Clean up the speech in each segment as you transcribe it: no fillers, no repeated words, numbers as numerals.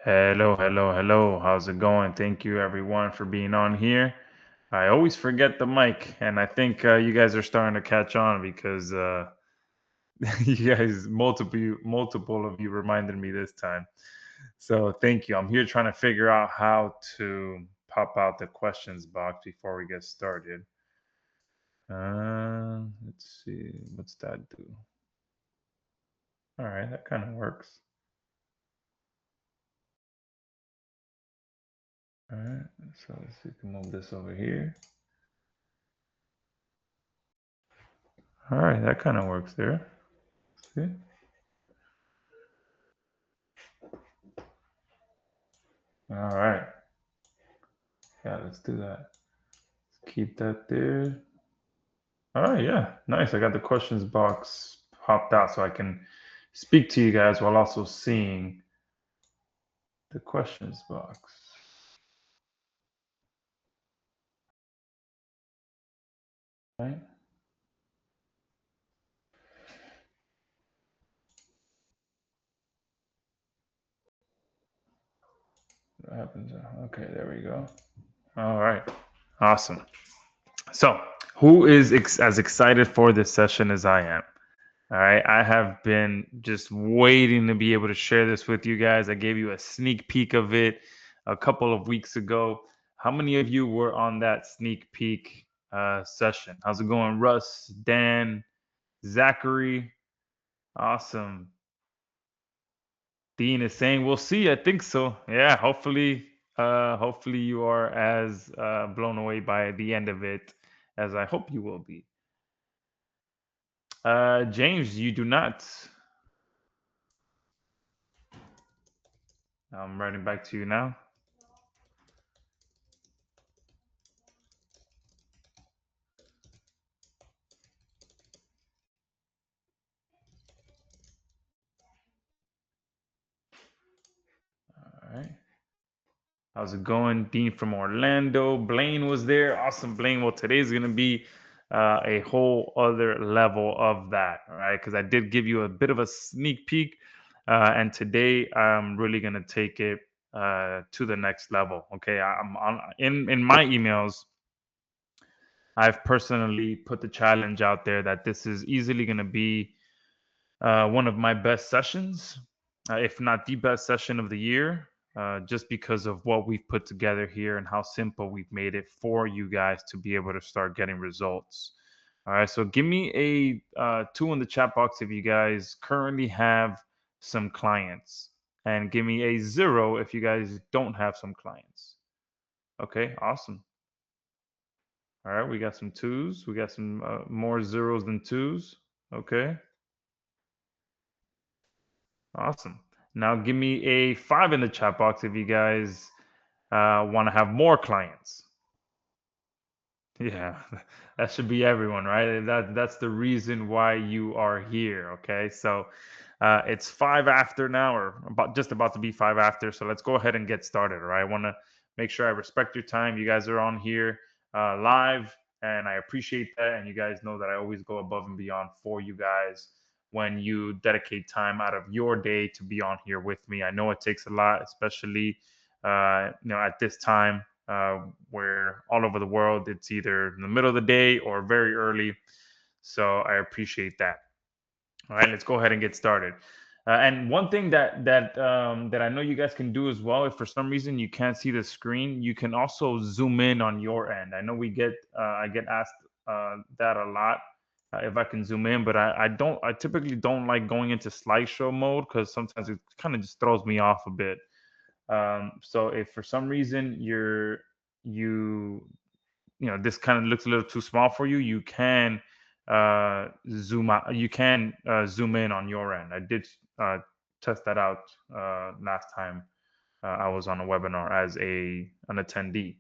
Hello, hello, hello. How's it going? Thank you, everyone, for being on here. I always forget the mic, and I think you guys are starting to catch on because you guys, multiple of you reminded me this time. So thank you. I'm here trying to figure out how to pop out the questions box before we get started. Let's see. What's that do? All right, that kind of works. All right, so let's see. Can move this over here. All right, that kind of works there. See? All right. Yeah, let's do that. Keep that there. All right, yeah. Nice. I got the questions box popped out so I can speak to you guys while also seeing the questions box. Right? What happens? Okay, there we go. All right. Awesome. So, who is as excited for this session as I am? All right. I have been just waiting to be able to share this with you guys. I gave you a sneak peek of it a couple of weeks ago. How many of you were on that sneak peek session? How's it going, Russ, Dan, Zachary? Awesome. Dean is saying we'll see. I think so. Yeah. Hopefully you are as blown away by the end of it as I hope you will be. James, you do not. I'm writing back to you now. All right. How's it going? Dean from Orlando. Blaine was there. Awesome, Blaine. Well, today's going to be a whole other level of that, all right? Because I did give you a bit of a sneak peek. And today I'm really going to take it to the next level. Okay. I'm on in my emails. I've personally put the challenge out there that this is easily going to be one of my best sessions, if not the best session of the year, just because of what we've put together here and how simple we've made it for you guys to be able to start getting results. All right, so give me a two in the chat box if you guys currently have some clients, and give me a zero if you guys don't have some clients. Okay, awesome. All right, we got some twos. We got some more zeros than twos. Okay. Awesome. Now give me a five in the chat box if you guys want to have more clients. Yeah, that should be everyone, right? That's the reason why you are here. Okay, so it's five after now, or about to be five after. So let's go ahead and get started. All right, I want to make sure I respect your time. You guys are on here live, and I appreciate that. And you guys know that I always go above and beyond for you guys when you dedicate time out of your day to be on here with me. I know it takes a lot, especially at this time where all over the world it's either in the middle of the day or very early. So I appreciate that. All right, let's go ahead and get started. And one thing that I know you guys can do as well, if for some reason you can't see the screen, you can also zoom in on your end. I know I get asked that a lot if I can zoom in, but I don't. I typically don't like going into slideshow mode because sometimes it kind of just throws me off a bit. So if for some reason you this kind of looks a little too small for you, you can zoom out. You can zoom in on your end. I did test that out last time I was on a webinar as an attendee.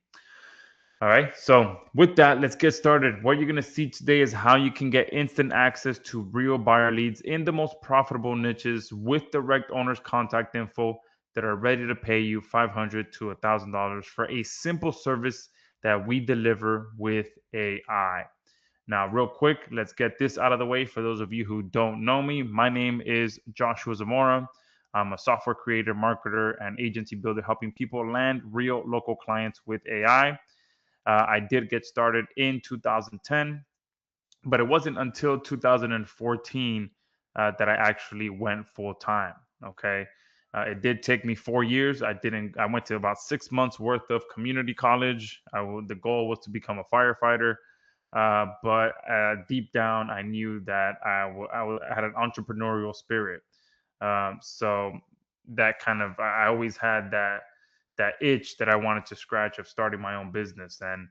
All right. So with that, let's get started. What you're going to see today is how you can get instant access to real buyer leads in the most profitable niches with direct owners' contact info that are ready to pay you $500 to $1,000 for a simple service that we deliver with AI. Now, real quick, let's get this out of the way. For those of you who don't know me, my name is Joshua Zamora. I'm a software creator, marketer, and agency builder, helping people land real local clients with AI. I did get started in 2010, but it wasn't until 2014 that I actually went full time. Okay. It did take me 4 years. I went to about 6 months worth of community college. The goal was to become a firefighter. But deep down, I knew that I had an entrepreneurial spirit. So that kind of, I always had that itch that I wanted to scratch of starting my own business. And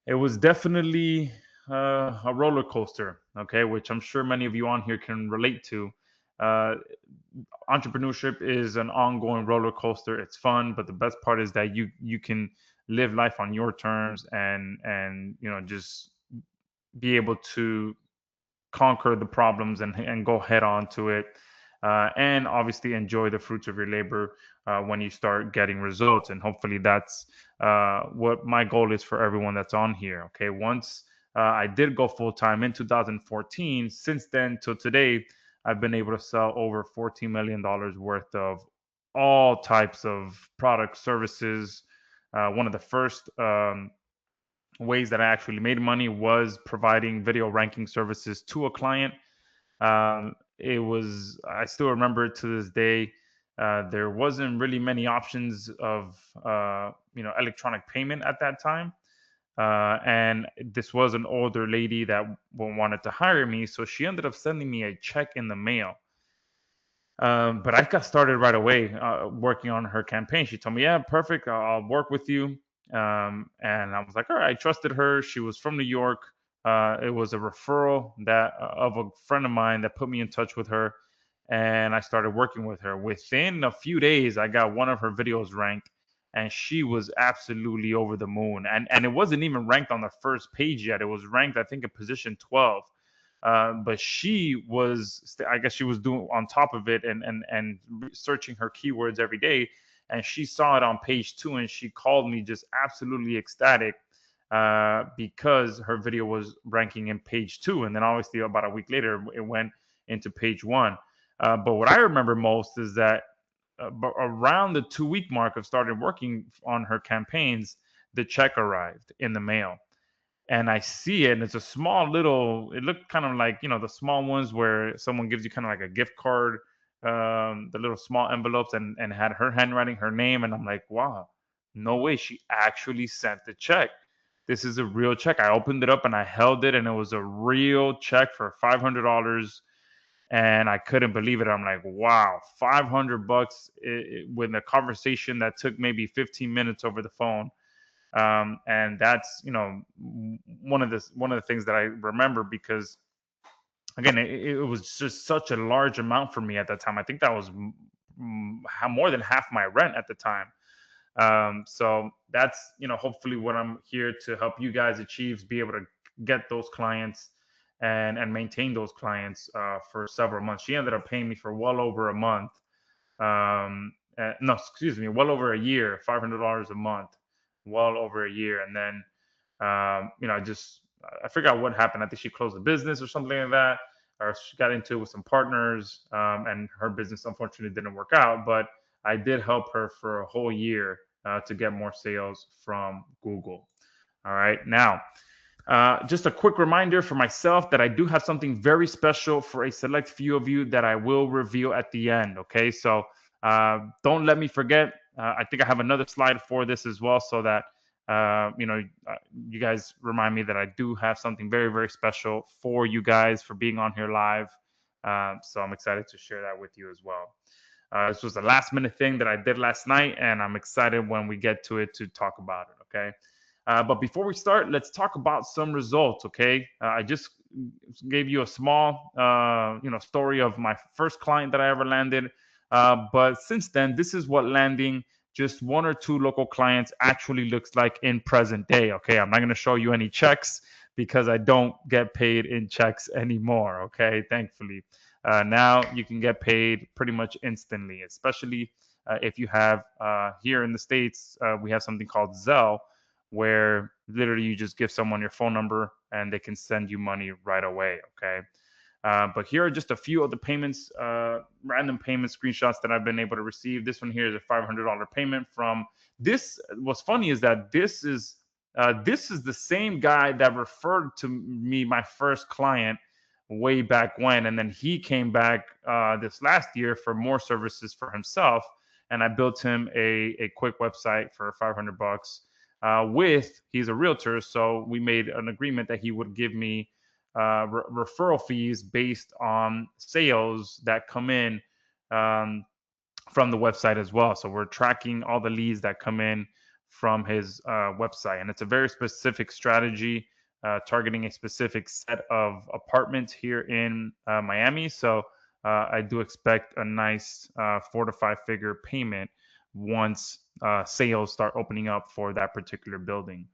it was definitely a roller coaster, okay, which I'm sure many of you on here can relate to. Uh, Entrepreneurship is an ongoing roller coaster. It's fun, but the best part is that you can live life on your terms and just be able to conquer the problems and go head on to it, and obviously enjoy the fruits of your labor when you start getting results. And hopefully that's what my goal is for everyone that's on here. Okay, once I did go full time in 2014. Since then till today, I've been able to sell over $14 million worth of all types of products, services. One of the first ways that I actually made money was providing video ranking services to a client. I still remember it to this day. There wasn't really many options of, electronic payment at that time. And this was an older lady that wanted to hire me. So she ended up sending me a check in the mail. But I got started right away working on her campaign. She told me, "Yeah, perfect. I'll work with you." And I was like, "All right." I trusted her. She was from New York. It was a referral that of a friend of mine that put me in touch with her, and I started working with her. Within a few days, I got one of her videos ranked, and she was absolutely over the moon. And it wasn't even ranked on the first page yet. It was ranked, I think, at position 12. But I guess she was doing on top of it and searching her keywords every day. And she saw it on page 2, and she called me just absolutely ecstatic because her video was ranking in page 2. And then obviously about a week later, it went into page 1. But what I remember most is that around the 2 week mark of starting working on her campaigns, the check arrived in the mail, and I see it, and it's a small little. It looked kind of like the small ones where someone gives you kind of like a gift card, the little small envelopes, and had her handwriting, her name, and I'm like, wow, no way, she actually sent the check. This is a real check. I opened it up and I held it, and it was a real check for $500, and I couldn't believe it. I'm like, wow, $500 with a conversation that took maybe 15 minutes over the phone. And that's one of the things that I remember, because again, it was just such a large amount for me at that time. I think that was more than half my rent at the time. So that's hopefully what I'm here to help you guys achieve, be able to get those clients and maintain those clients for several months. She ended up paying me for well over a month. No, excuse me, well over a year, $500 a month, well over a year. And then, I forgot what happened. I think she closed the business or something like that, or she got into it with some partners, and her business unfortunately didn't work out. But I did help her for a whole year to get more sales from Google. All right. Now, just a quick reminder for myself that I do have something very special for a select few of you that I will reveal at the end. Okay. So don't let me forget. I think I have another slide for this as well, so that you guys remind me that I do have something very, very special for you guys for being on here live. So I'm excited to share that with you as well. This was a last minute thing that I did last night, and I'm excited when we get to it to talk about it. Okay. But before we start, let's talk about some results. Okay. I just gave you a small, story of my first client that I ever landed. But since then, this is what landing just one or two local clients actually looks like in present day. Okay. I'm not going to show you any checks because I don't get paid in checks anymore. Okay. Thankfully. Now you can get paid pretty much instantly, especially if you have here in the States, we have something called Zelle, where literally you just give someone your phone number and they can send you money right away. Okay. But here are just a few of the payments, random payment screenshots that I've been able to receive. This one here is a $500 payment from this. What's funny is that this is the same guy that referred to me, my first client, way back when, and then he came back this last year for more services for himself, and I built him a quick website for $500. He's a realtor, so we made an agreement that he would give me referral fees based on sales that come in from the website as well. So we're tracking all the leads that come in from his website, and it's a very specific strategy targeting a specific set of apartments here in Miami. So I do expect a nice 4 to 5 figure payment once sales start opening up for that particular building.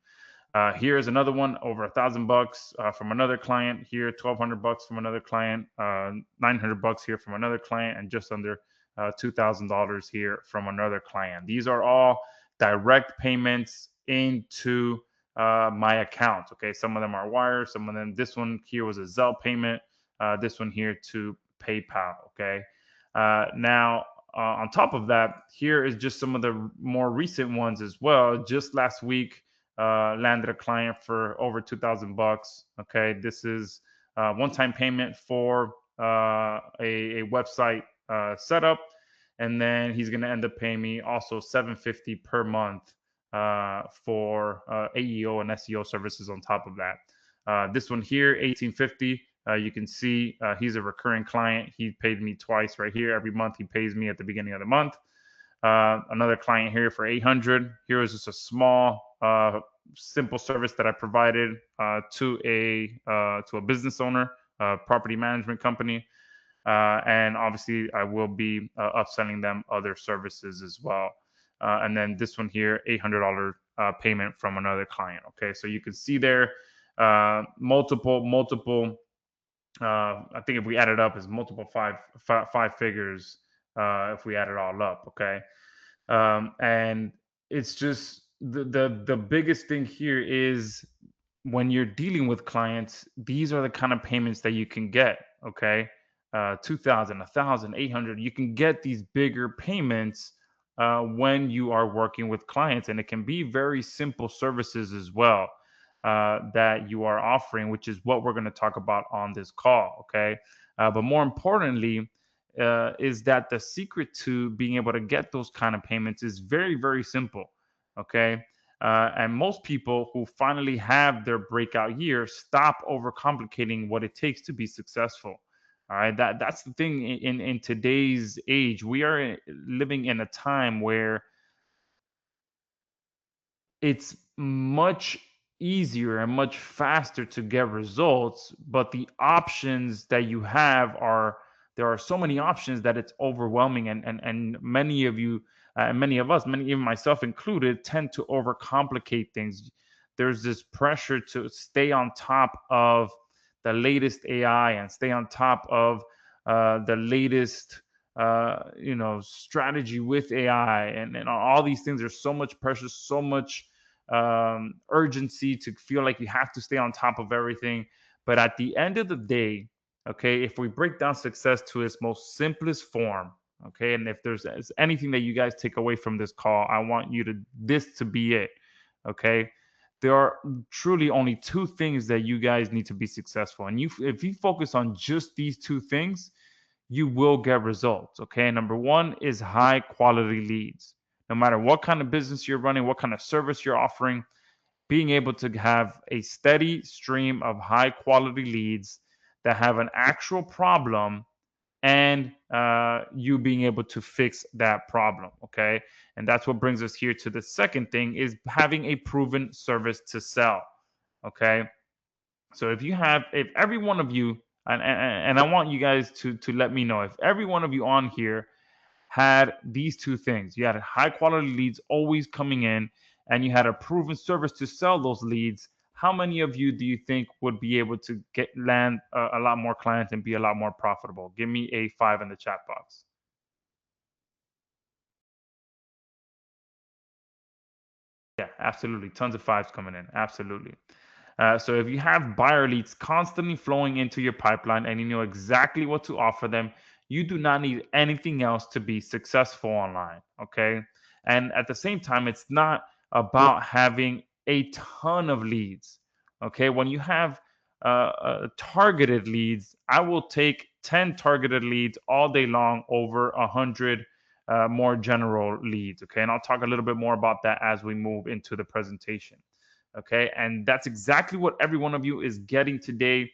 Here's another one, over $1,000 from another client. Here, $1,200 from another client, $900 here from another client, and just under $2,000 here from another client. These are all direct payments into my account. Okay, some of them are wire, some of them. This one here was a Zelle payment. This one here to PayPal. Okay, now. On top of that, here is just some of the more recent ones as well. Just last week, landed a client for over $2,000. Okay, this is one-time payment for a website setup, and then he's going to end up paying me also $750 per month for AEO and SEO services on top of that. This one here, $1,850. You can see he's a recurring client. He paid me twice right here. Every month he pays me at the beginning of the month. Another client here for $800. Here is just a small, simple service that I provided to a business owner, property management company, and obviously I will be upselling them other services as well. And then this one here, $800 payment from another client. Okay, so you can see there multiple. I think if we add it up, is multiple five figures if we add it all up. Okay. And it's just the biggest thing here is when you're dealing with clients, these are the kind of payments that you can get. Okay, 2,000, 1,000, 800. You can get these bigger payments when you are working with clients, and it can be very simple services as well that you are offering, which is what we're going to talk about on this call. Okay, but more importantly, is that the secret to being able to get those kind of payments is very, very simple. Okay. And most people who finally have their breakout year stop overcomplicating what it takes to be successful. All right. That's the thing in today's age. We are living in a time where it's much easier and much faster to get results, but the options that you have are there are so many options that it's overwhelming, and many of you and many of us, many even myself included, tend to overcomplicate things. There's this pressure to stay on top of the latest AI and stay on top of the latest strategy with AI, and all these things. There's so much pressure, so much urgency to feel like you have to stay on top of everything. But at the end of the day, okay, if we break down success to its most simplest form, okay, and if there's anything that you guys take away from this call, I want this to be it, okay? There are truly only two things that you guys need to be successful, and if you focus on just these two things, you will get results. Okay, number one is high quality leads. No matter what kind of business you're running, what kind of service you're offering, being able to have a steady stream of high quality leads that have an actual problem, and you being able to fix that problem. Okay, and that's what brings us here to the second thing, is having a proven service to sell. Okay, so if every one of you, and I want you guys to let me know, if every one of you on here had these two things: you had high quality leads always coming in, and you had a proven service to sell those leads, how many of you do you think would be able to land a lot more clients and be a lot more profitable? Give me a 5 in the chat box. Yeah, absolutely. Tons of 5s coming in. Absolutely. So if you have buyer leads constantly flowing into your pipeline and you know exactly what to offer them, you do not need anything else to be successful online. Okay. And at the same time, it's not about having a ton of leads. Okay. When you have targeted leads, I will take 10 targeted leads all day long over 100 more general leads. Okay. And I'll talk a little bit more about that as we move into the presentation. Okay. And that's exactly what every one of you is getting today.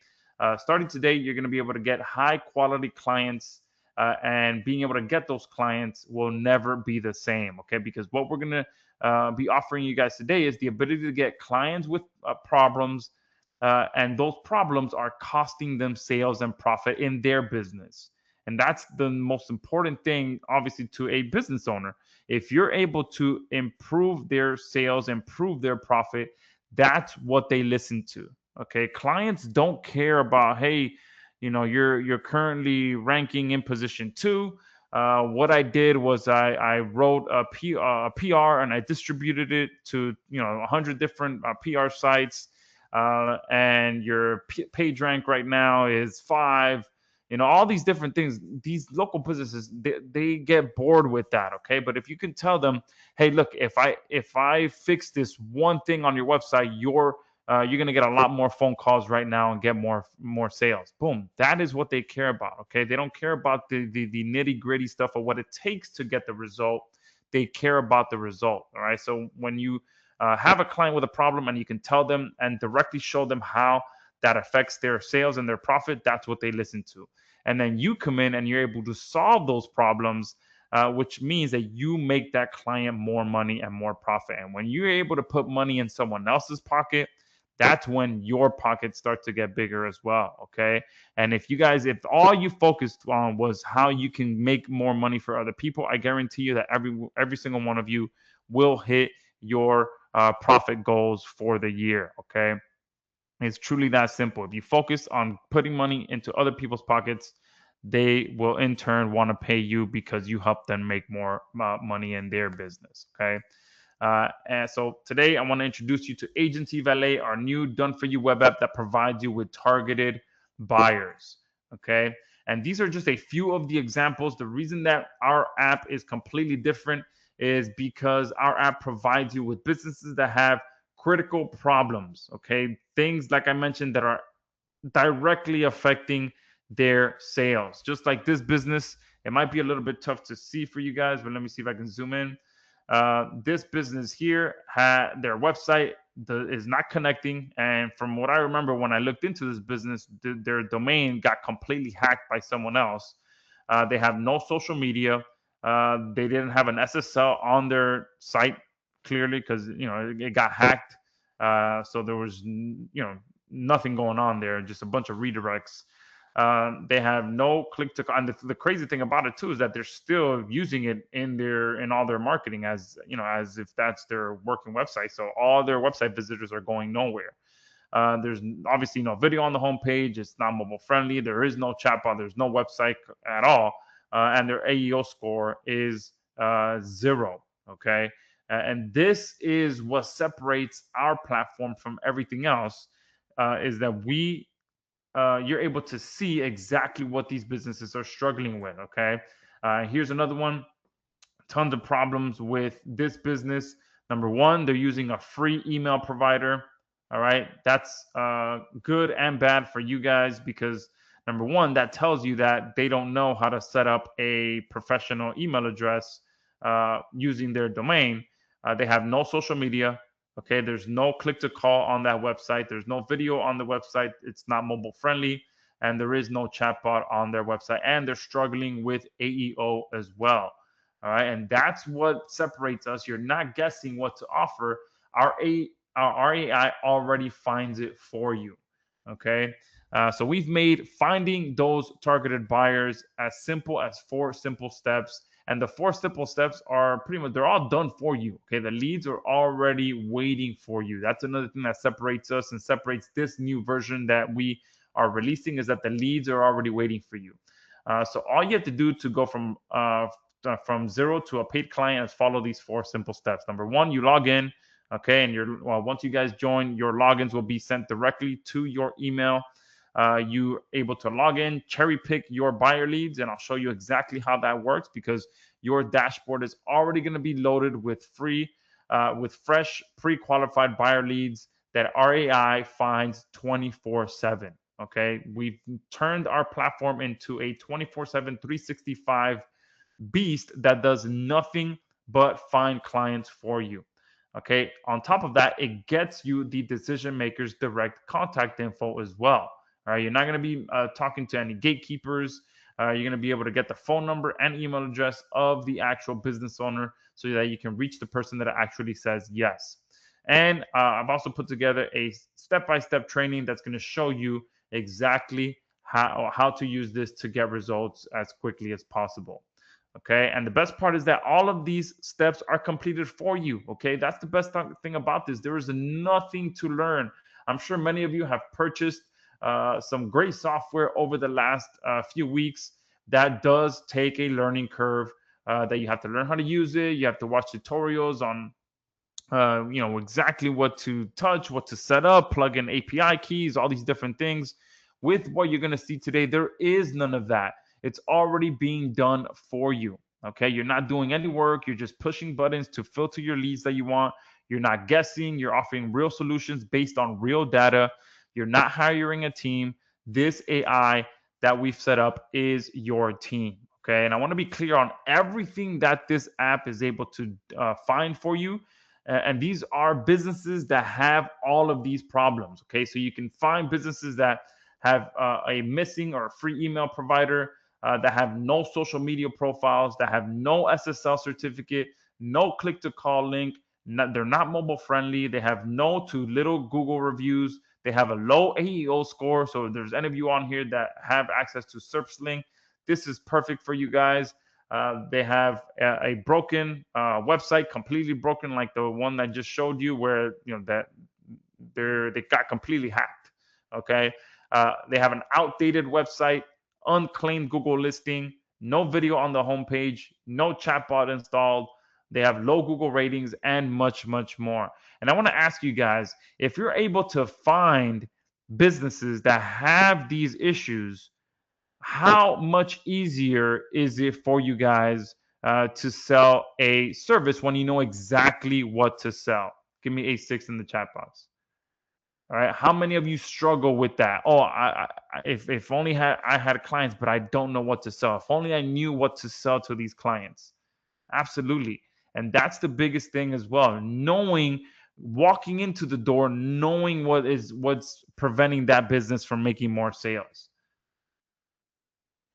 Starting today, you're going to be able to get high quality clients, and being able to get those clients will never be the same. Okay. Because what we're going to be offering you guys today is the ability to get clients with problems, and those problems are costing them sales and profit in their business. And that's the most important thing, obviously, to a business owner. If you're able to improve their sales, improve their profit, that's what they listen to. Okay. Clients don't care about, hey, you're currently ranking in position 2. What I did was I wrote a PR and I distributed it to 100 different PR sites, and your page rank right now is 5. All these different things. These local businesses, they get bored with that. Okay. But if you can tell them, hey, look, if I fix this one thing on your website, you're going to get a lot more phone calls right now and get more sales. Boom. That is what they care about. Okay. They don't care about the nitty gritty stuff or what it takes to get the result. They care about the result. All right. So when you have a client with a problem and you can tell them and directly show them how that affects their sales and their profit, that's what they listen to. And then you come in and you're able to solve those problems, which means that you make that client more money and more profit. And when you're able to put money in someone else's pocket, that's when your pockets start to get bigger as well. Okay. And if all you focused on was how you can make more money for other people, I guarantee you that every single one of you will hit your profit goals for the year. Okay. It's truly that simple. If you focus on putting money into other people's pockets, they will in turn want to pay you because you help them make more money in their business. Okay. And so today I want to introduce you to AiGency Valet, our new done-for-you web app that provides you with targeted buyers. Okay. And these are just a few of the examples. The reason that our app is completely different is because our app provides you with businesses that have critical problems. Okay. Things like I mentioned that are directly affecting their sales. Just like this business, it might be a little bit tough to see for you guys, but let me see if I can zoom in. This business here their website is not connecting, and from what I remember when I looked into this business, their domain got completely hacked by someone else. They have no social media. They didn't have an SSL on their site, clearly, because it got hacked. So there was nothing going on there, just a bunch of redirects. They have no click to, and the crazy thing about it too is that they're still using it in all their marketing as as if that's their working website. So all their website visitors are going nowhere. There's obviously no video on the homepage. It's not mobile friendly. There is no chatbot. There's no website at all, and their AEO score is 0. Okay, and this is what separates our platform from everything else. Is that you're able to see exactly what these businesses are struggling with. Okay. Here's another one. Tons of problems with this business. Number one, they're using a free email provider. All right. That's good and bad for you guys because number one, that tells you that they don't know how to set up a professional email address using their domain. They have no social media. Okay, there's no click to call on that website. There's no video on the website. It's not mobile friendly, and there is no chatbot on their website. And they're struggling with AEO as well. All right, and that's what separates us. You're not guessing what to offer. Our AI already finds it for you. Okay, so we've made finding those targeted buyers as simple as 4 simple steps. And the 4 simple steps are pretty much, they're all done for you. Okay. The leads are already waiting for you. That's another thing that separates us and separates this new version that we are releasing is that the leads are already waiting for you. So all you have to do to go from 0 to a paid client is follow these 4 simple steps. Number one, you log in. Okay, and once you guys join, your logins will be sent directly to your email. You're able to log in, cherry pick your buyer leads, and I'll show you exactly how that works, because your dashboard is already going to be loaded with fresh, pre-qualified buyer leads that our AI finds 24/7. Okay, we've turned our platform into a 24/7, 365 beast that does nothing but find clients for you. Okay, on top of that, it gets you the decision makers' direct contact info as well. All right, you're not going to be talking to any gatekeepers. You're going to be able to get the phone number and email address of the actual business owner so that you can reach the person that actually says yes. And I've also put together a step-by-step training that's going to show you exactly how to use this to get results as quickly as possible. Okay, and the best part is that all of these steps are completed for you. Okay, that's the best thing about this. There is nothing to learn. I'm sure many of you have purchased some great software over the last few weeks. That does take a learning curve, that you have to learn how to use it. You have to watch tutorials on exactly what to touch, what to set up, plug in API keys, all these different things. With what you're going to see today, there is none of that. It's already being done for you. Okay, you're not doing any work. You're just pushing buttons to filter your leads that you want. You're not guessing. You're offering real solutions based on real data. You're not hiring a team. This AI that we've set up is your team. Okay, and I want to be clear on everything that this app is able to find for you. And these are businesses that have all of these problems. Okay, so you can find businesses that have a missing or a free email provider, that have no social media profiles, that have no SSL certificate, no click to call link. They're not mobile friendly. They have no to little Google reviews. They have a low AEO score. So if there's any of you on here that have access to SerpsLink, this is perfect for you guys. They have a broken website, completely broken, like the one I just showed you, where that they got completely hacked. Okay, they have an outdated website, unclaimed Google listing, no video on the homepage, no chatbot installed. They have low Google ratings and much, much more. And I want to ask you guys, if you're able to find businesses that have these issues, how much easier is it for you guys to sell a service when you know exactly what to sell? Give me a 6 in the chat box. All right, how many of you struggle with that? Oh, if only I had clients, but I don't know what to sell. If only I knew what to sell to these clients. Absolutely, and that's the biggest thing as well. Knowing, walking into the door, knowing what's preventing that business from making more sales.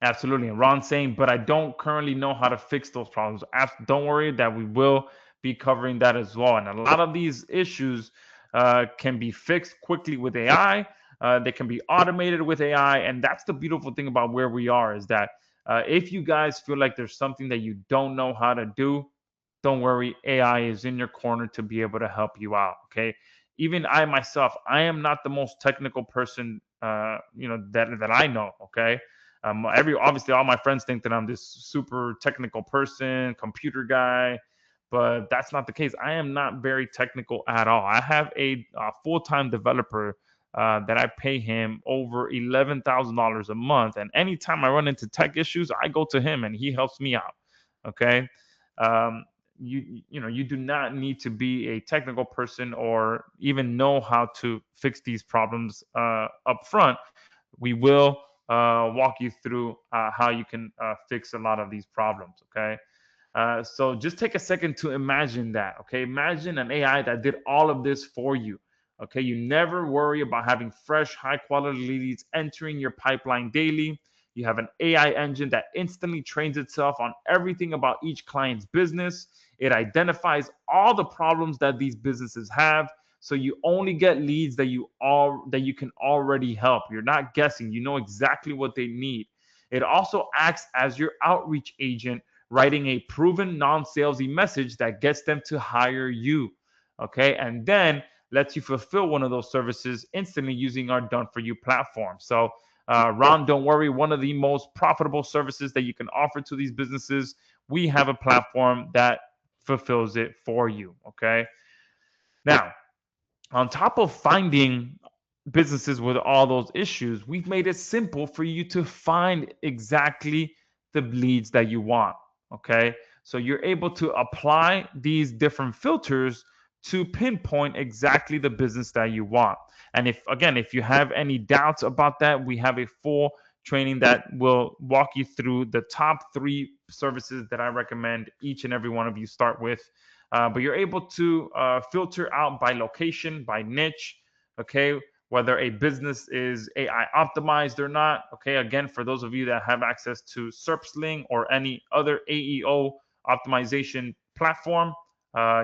Absolutely. And Ron's saying, but I don't currently know how to fix those problems. Don't worry, that we will be covering that as well. And a lot of these issues can be fixed quickly with AI. They can be automated with AI. And that's the beautiful thing about where we are, is that if you guys feel like there's something that you don't know how to do, don't worry. AI is in your corner to be able to help you out. Okay. Even I myself, I am not the most technical person, that I know. Okay. Obviously all my friends think that I'm this super technical person, computer guy, but that's not the case. I am not very technical at all. I have a full-time developer that I pay him over $11,000 a month, and anytime I run into tech issues, I go to him and he helps me out. Okay. um, you do not need to be a technical person or even know how to fix these problems up front. We will walk you through how you can fix a lot of these problems. Okay. So just take a second to imagine that. Okay. Imagine an AI that did all of this for you. Okay. You never worry about having fresh, high quality leads entering your pipeline daily. You have an AI engine that instantly trains itself on everything about each client's business. It identifies all the problems that these businesses have. So you only get leads that you can already help. You're not guessing. You know exactly what they need. It also acts as your outreach agent, writing a proven non-salesy message that gets them to hire you. Okay, and then lets you fulfill one of those services instantly using our Done For You platform. So Ron, don't worry. One of the most profitable services that you can offer to these businesses, we have a platform that fulfills it for you. Okay. Now, on top of finding businesses with all those issues, we've made it simple for you to find exactly the leads that you want. Okay. So you're able to apply these different filters to pinpoint exactly the business that you want. And if you have any doubts about that, we have a full training that will walk you through the top 3 services that I recommend each and every one of you start with. But you're able to filter out by location, by niche, okay, whether a business is AI optimized or not. Okay, again, for those of you that have access to SERPsling or any other AEO optimization platform,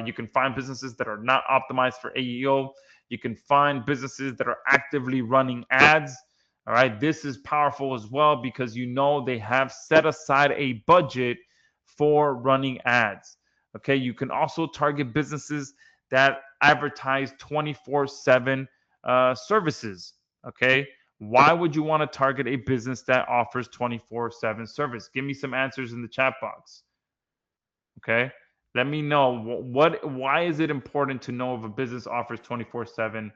you can find businesses that are not optimized for AEO. You can find businesses that are actively running ads. All right, this is powerful as well because they have set aside a budget for running ads. Okay, you can also target businesses that advertise 24/7 services. Okay, why would you want to target a business that offers 24/7 service? Give me some answers in the chat box. Okay, let me know why is it important to know if a business offers 24/7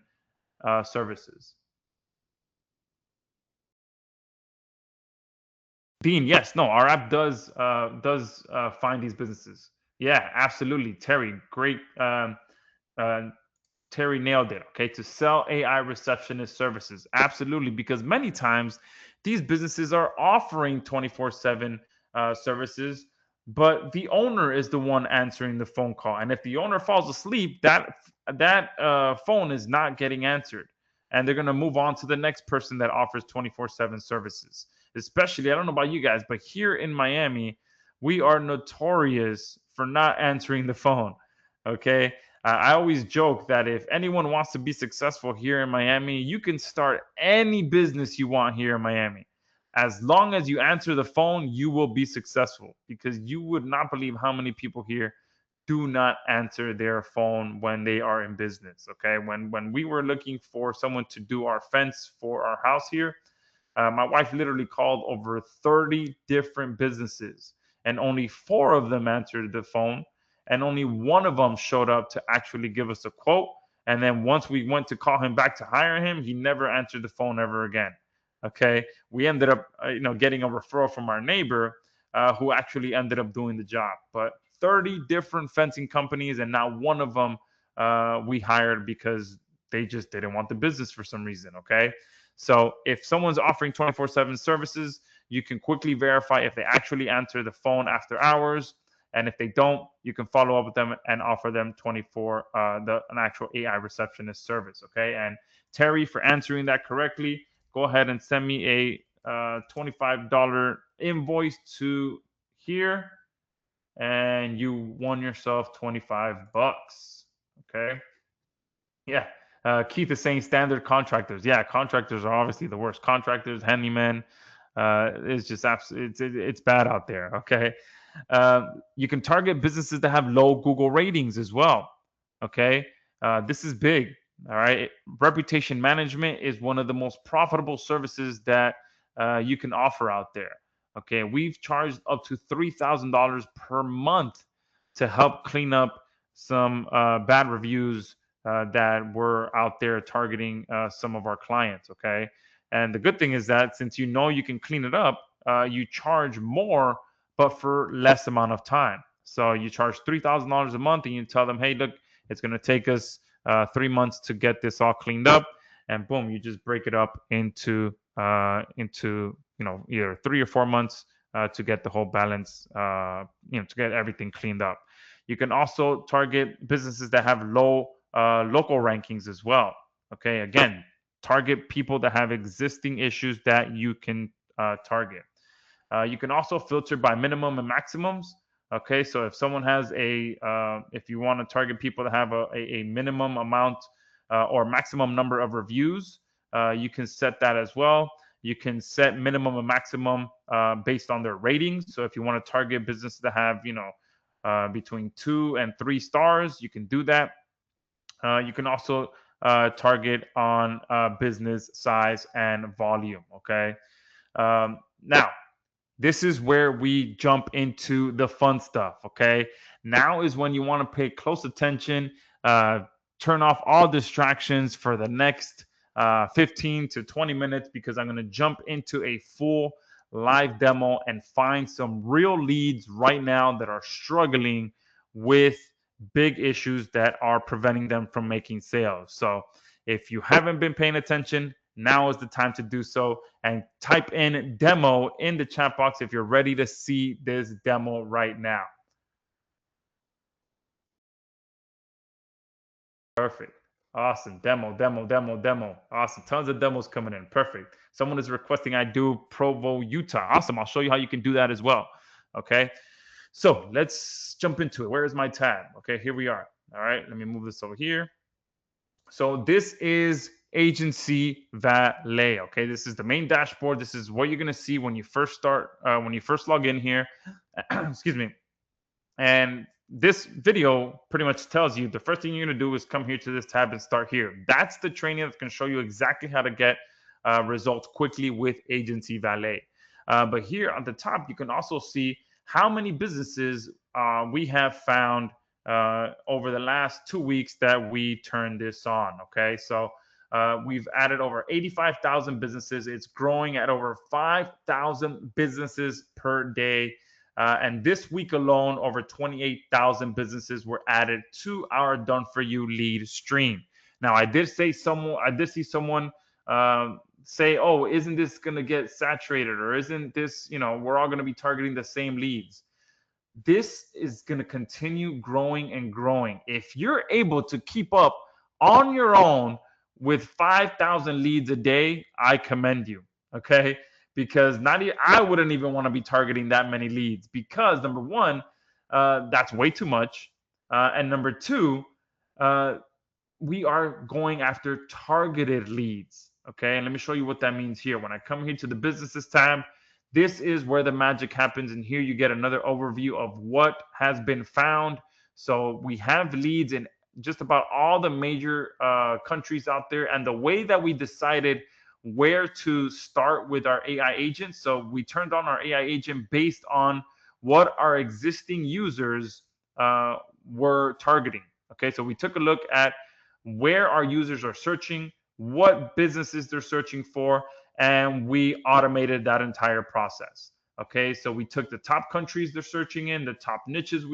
services. Dean, yes, no, our app does find these businesses. Yeah, absolutely, Terry, great. Uh, Terry nailed it. Okay, to sell AI receptionist services, absolutely, because many times these businesses are offering 24/7 services, but the owner is the one answering the phone call, and if the owner falls asleep, that phone is not getting answered, and they're going to move on to the next person that offers 24/7 services. Especially, I don't know about you guys, but here in Miami, we are notorious for not answering the phone. Okay, I always joke that if anyone wants to be successful here in Miami, you can start any business you want here in Miami. As long as you answer the phone, you will be successful because you would not believe how many people here do not answer their phone when they are in business. Okay, when we were looking for someone to do our fence for our house here, my wife literally called over 30 different businesses, and only 4 of them answered the phone, and only one of them showed up to actually give us a quote. And then once we went to call him back to hire him, he never answered the phone ever again. Okay, we ended up, getting a referral from our neighbor who actually ended up doing the job. But 30 different fencing companies, and not one of them we hired because they just didn't want the business for some reason. Okay, so if someone's offering 24/7 services, you can quickly verify if they actually answer the phone after hours. And if they don't, you can follow up with them and offer them an actual AI receptionist service. Okay. And Terry, for answering that correctly, go ahead and send me a $25 invoice to here, and you won yourself 25 bucks. Okay. Yeah. Keith is saying standard contractors. Yeah, contractors are obviously the worst. Contractors, handymen, it's just it's bad out there. Okay. You can target businesses that have low Google ratings as well. Okay. This is big. All right. Reputation management is one of the most profitable services that you can offer out there. Okay. We've charged up to $3,000 per month to help clean up some bad reviews that were out there targeting some of our clients. Okay. And the good thing is that since you can clean it up, you charge more, but for less amount of time. So you charge $3,000 a month, and you tell them, hey, look, it's going to take us 3 months to get this all cleaned up, and boom, you just break it up into either 3 or 4 months to get the whole balance, to get everything cleaned up. You can also target businesses that have low local rankings as well. Okay, again, target people that have existing issues that you can target. You can also filter by minimum and maximums. Okay, so if someone has if you want to target people that have a minimum amount or maximum number of reviews, you can set that as well. You can set minimum and maximum based on their ratings. So if you want to target businesses that have, between 2 and 3 stars, you can do that. You can also target on business size and volume. Okay. Now, this is where we jump into the fun stuff. Okay. Now is when you want to pay close attention. turn off all distractions for the next 15 to 20 minutes because I'm going to jump into a full live demo and find some real leads right now that are struggling with big issues that are preventing them from making sales. So if you haven't been paying attention, now is the time to do so, and type in demo in the chat box if you're ready to see this demo right now. Perfect. Awesome. Demo. Awesome. Tons of demos coming in. Perfect. Someone is requesting I do Provo, Utah. Awesome. I'll show you how you can do that as well. Okay. So let's jump into it. Where is my tab? Okay, here we are. All right. Let me move this over here. So this is AiGency Valet. Okay, this is the main dashboard. This is what you're gonna see when you first start, when you first log in here. Excuse me. And this video pretty much tells you the first thing you're gonna do is come here to this tab and start here. That's the training that's gonna show you exactly how to get results quickly with AiGency Valet. But here on the top, you can also see how many businesses we have found over the last 2 weeks that we turned this on. Okay, so we've added over 85,000 businesses. It's growing at over 5,000 businesses per day. And this week alone, over 28,000 businesses were added to our Done For You lead stream. Now, I did see someone say, "Oh, isn't this going to get saturated, or isn't this, we're all going to be targeting the same leads?" This is going to continue growing and growing. If you're able to keep up on your own with 5,000 leads a day, I commend you. Okay, because I wouldn't even want to be targeting that many leads because number one, that's way too much, and number two, we are going after targeted leads. Okay, and let me show you what that means here. When I come here to the businesses tab, this is where the magic happens, and here you get another overview of what has been found. So we have leads in just about all the major countries out there, and the way that we decided where to start with our AI agent. So we turned on our AI agent based on what our existing users were targeting. Okay, so we took a look at where our users are searching, what businesses they're searching for, and we automated that entire process. Okay, so we took the top countries they're searching in, the top niches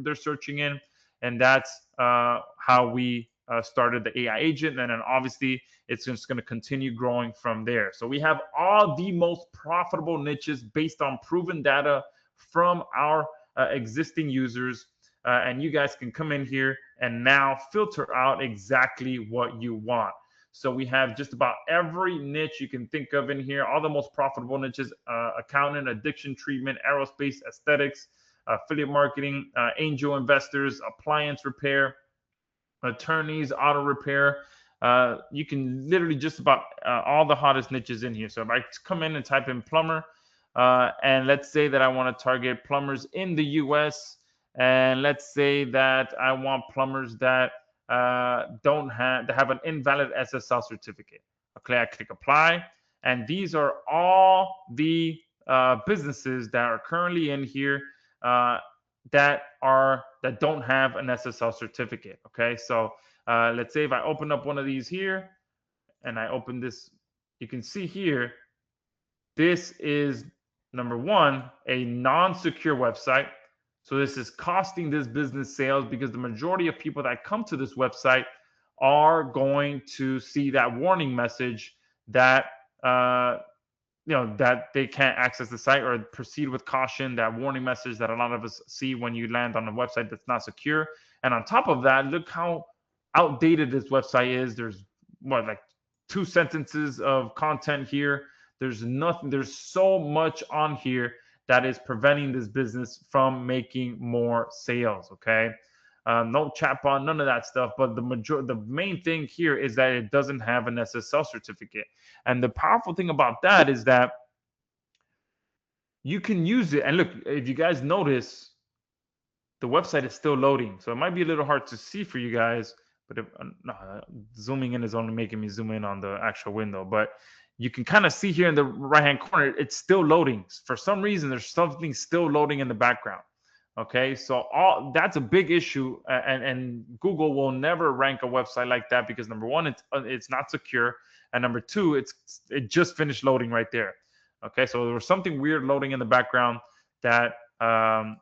they're searching in, and that's how we started the AI agent. And then obviously it's just going to continue growing from there. So we have all the most profitable niches based on proven data from our existing users. And you guys can come in here and now filter out exactly what you want. So we have just about every niche you can think of in here, all the most profitable niches: accountant, addiction treatment, aerospace, aesthetics, affiliate marketing, angel investors, appliance repair, attorneys, auto repair. You can literally just about all the hottest niches in here. So if I come in and type in plumber, and let's say that I want to target plumbers in the US, and let's say that I want plumbers that have an invalid SSL certificate. Okay, I click apply, and these are all the businesses that are currently in here that don't have an SSL certificate. Okay, so let's say if I open up one of these here, and I open this, you can see here, this is number one, a non-secure website. So this is costing this business sales because the majority of people that come to this website are going to see that warning message that that they can't access the site, or proceed with caution, that warning message that a lot of us see when you land on a website that's not secure. And on top of that, look how outdated this website is. There's like 2 sentences of content here. There's nothing. There's so much on here that is preventing this business from making more sales. Okay, no chatbot, none of that stuff. But the main thing here is that it doesn't have an SSL certificate. And the powerful thing about that is that you can use it. And look, if you guys notice, the website is still loading, so it might be a little hard to see for you guys. But zooming in is only making me zoom in on the actual window. But you can kind of see here in the right-hand corner, it's still loading. For some reason, there's something still loading in the background. Okay, so that's a big issue, and Google will never rank a website like that because number one, it's not secure, and number two, it just finished loading right there. Okay, so there was something weird loading in the background that I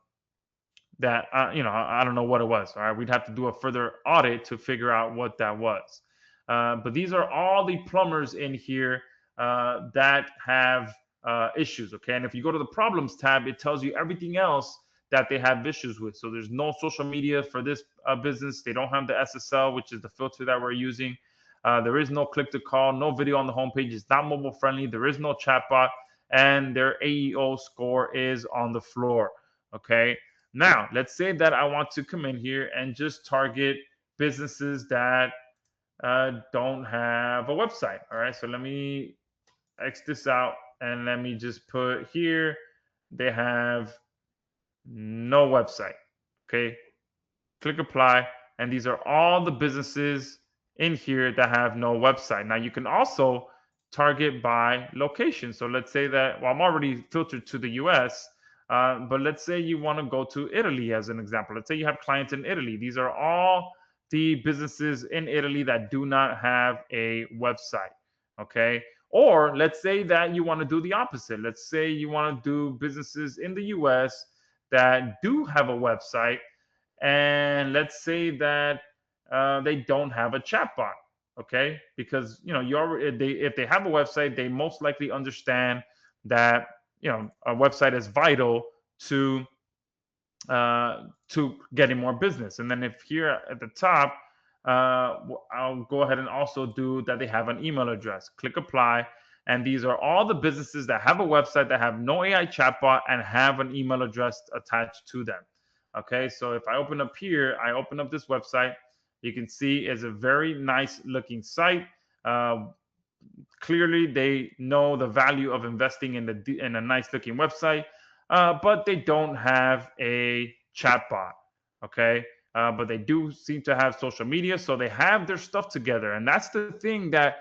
don't know what it was. All right, we'd have to do a further audit to figure out what that was. But these are all the plumbers in here that have issues. Okay, and if you go to the problems tab, it tells you everything else that they have issues with. So there's no social media for this business. They don't have the SSL, which is the filter that we're using. There is no click to call, no video on the homepage. It's not mobile friendly. There is no chatbot, and their AEO score is on the floor. Okay. Now, let's say that I want to come in here and just target businesses that don't have a website. All right. So let me X this out and let me just put here they have no website. Okay. Click apply. And these are all the businesses in here that have no website. Now, you can also target by location. So let's say that, well, I'm already filtered to the US. But let's say you want to go to Italy as an example. Let's say you have clients in Italy. These are all the businesses in Italy that do not have a website. Okay. Or let's say that you want to do the opposite. Let's say you want to do businesses in the US that do have a website. And let's say that they don't have a chatbot. Okay. Because, if they have a website, they most likely understand that a website is vital to getting more business. And then if here at the top, I'll go ahead and also do that they have an email address. Click apply, and these are all the businesses that have a website that have no AI chatbot and have an email address attached to them. Okay, so if I open up here, I open up this website. You can see it's a very nice looking site. Clearly, they know the value of investing in a nice looking website, but they don't have a chatbot. Okay, but they do seem to have social media, so they have their stuff together, and that's the thing that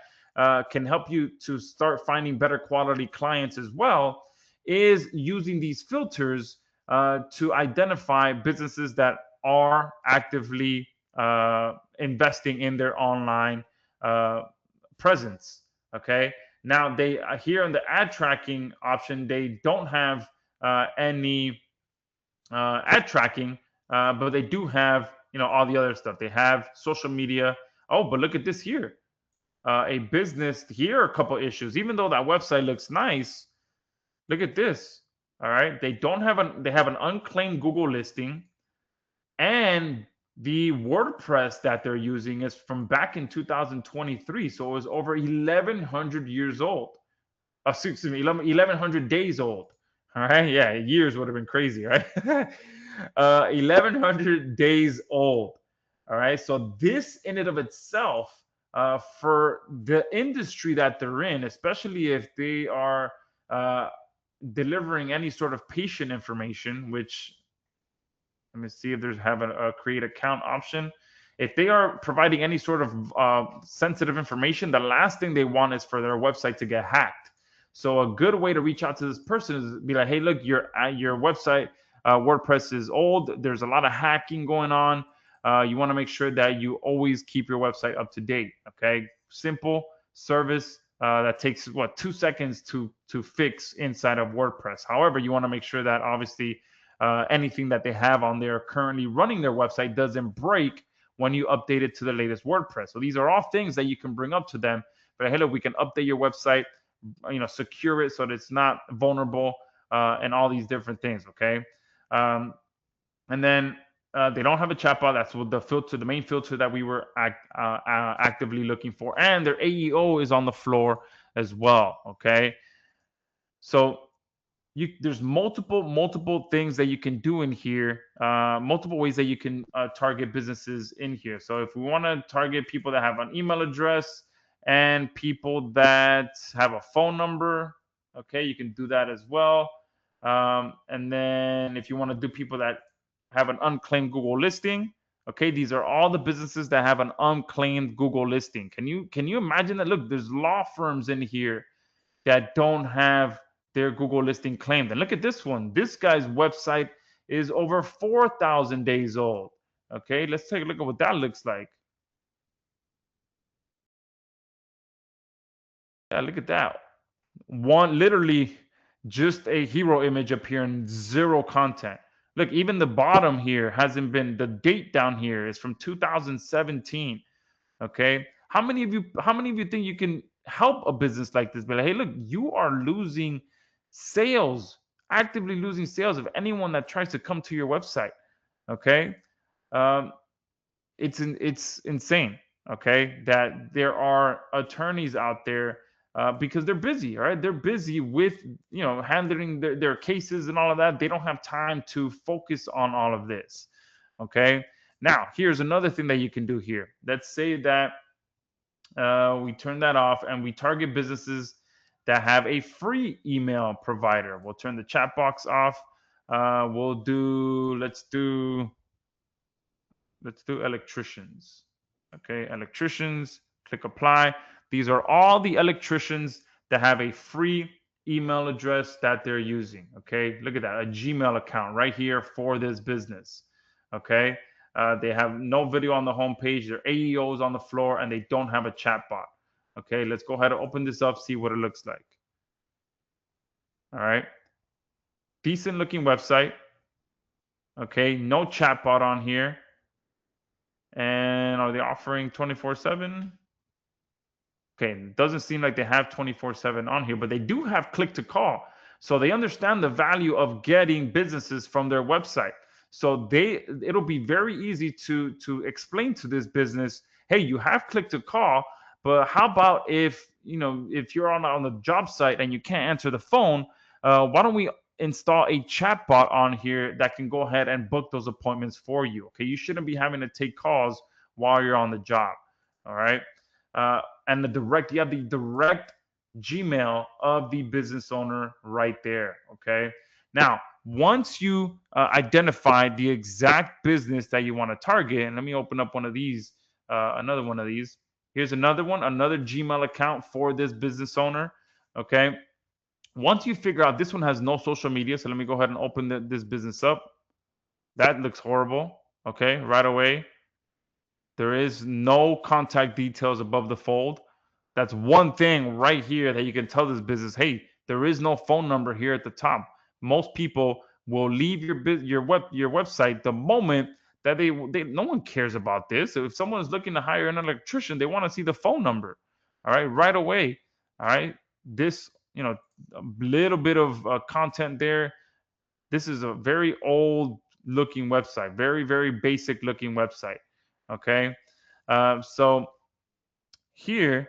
can help you to start finding better quality clients as well. Is using these filters to identify businesses that are actively investing in their online presence. Okay. Now they here on the ad tracking option, they don't have any ad tracking, but they do have all the other stuff. They have social media. Oh, but look at this here. A business here are a couple issues. Even though that website looks nice, look at this. All right, they have an unclaimed Google listing, and the WordPress that they're using is from back in 2023, so it was over 1,100 years old. Excuse me, 1,100 days old. All right, yeah, years would have been crazy, right? 1,100 days old. All right, so this in and of itself, for the industry that they're in, especially if they are delivering any sort of patient information, which let me see if there's a create account option. If they are providing any sort of sensitive information, the last thing they want is for their website to get hacked. So a good way to reach out to this person is be like, hey, look, your website WordPress is old. There's a lot of hacking going on. You want to make sure that you always keep your website up to date. Okay, simple service that takes 2 seconds to fix inside of WordPress. However, you want to make sure that obviously anything that they have on there currently running their website doesn't break when you update it to the latest WordPress. So these are all things that you can bring up to them. But hey, look, we can update your website, secure it so that it's not vulnerable, and all these different things. Okay, and then they don't have a chatbot. That's what the main filter that we were actively looking for, and their AEO is on the floor as well. Okay, so there's multiple things that you can do in here, multiple ways that you can target businesses in here. So if we want to target people that have an email address and people that have a phone number, okay, you can do that as well. And then if you want to do people that have an unclaimed Google listing, okay, these are all the businesses that have an unclaimed Google listing. Can you imagine that? Look, there's law firms in here that don't have their Google listing claimed. And look at this one. This guy's website is over 4,000 days old. Okay, let's take a look at what that looks like. Yeah, look at that. One, literally just a hero image appearing, zero content. Look, even the bottom here hasn't been, the date down here is from 2017. Okay. How many of you think you can help a business like this? But hey, look, you are losing sales, actively losing sales of anyone that tries to come to your website. Okay. Um, it's insane, okay, that there are attorneys out there, because they're busy, right? They're busy with, handling their cases and all of that. They don't have time to focus on all of this. Okay, now here's another thing that you can do here. Let's say that we turn that off and we target businesses that have a free email provider. We'll turn the chat box off. Let's do electricians. Okay, electricians, click apply. These are all the electricians that have a free email address that they're using. Okay, look at that, a Gmail account right here for this business. Okay, they have no video on the homepage, they're AEOs on the floor, and they don't have a chat bot. Okay, let's go ahead and open this up, see what it looks like. All right, decent looking website. Okay, no chat bot on here. And are they offering 24/7? Okay, it doesn't seem like they have 24/7 on here, but they do have click to call. So they understand the value of getting businesses from their website. So it'll be very easy to explain to this business, hey, you have click to call, but how about if you're on the job site and you can't answer the phone, why don't we install a chat bot on here that can go ahead and book those appointments for you? Okay, you shouldn't be having to take calls while you're on the job. All right. And you have the direct Gmail of the business owner right there. Okay. Now, once you identify the exact business that you want to target, and let me open up one of these, another one of these. Here's another one, another Gmail account for this business owner. Okay. Once you figure out this one has no social media, so let me go ahead and open this business up. That looks horrible. Okay. Right away. There is no contact details above the fold. That's one thing right here that you can tell this business, hey, there is no phone number here at the top. Most people will leave your website the moment that no one cares about this. So if someone is looking to hire an electrician, they want to see the phone number. All right away. All right. This, a little bit of content there. This is a very old looking website, very, very basic looking website. Okay. So here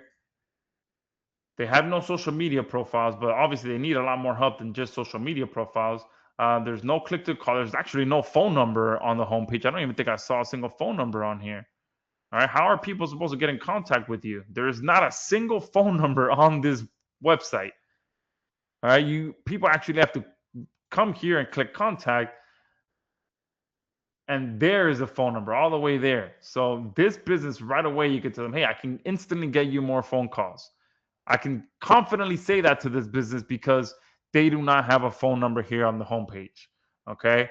they have no social media profiles, but obviously they need a lot more help than just social media profiles. There's no click to call. There's actually no phone number on the homepage. I don't even think I saw a single phone number on here. All right. How are people supposed to get in contact with you? There is not a single phone number on this website. All right. People actually have to come here and click contact. And there is a phone number all the way there. So this business right away, you can tell them, hey, I can instantly get you more phone calls. I can confidently say that to this business because they do not have a phone number here on the homepage. Okay.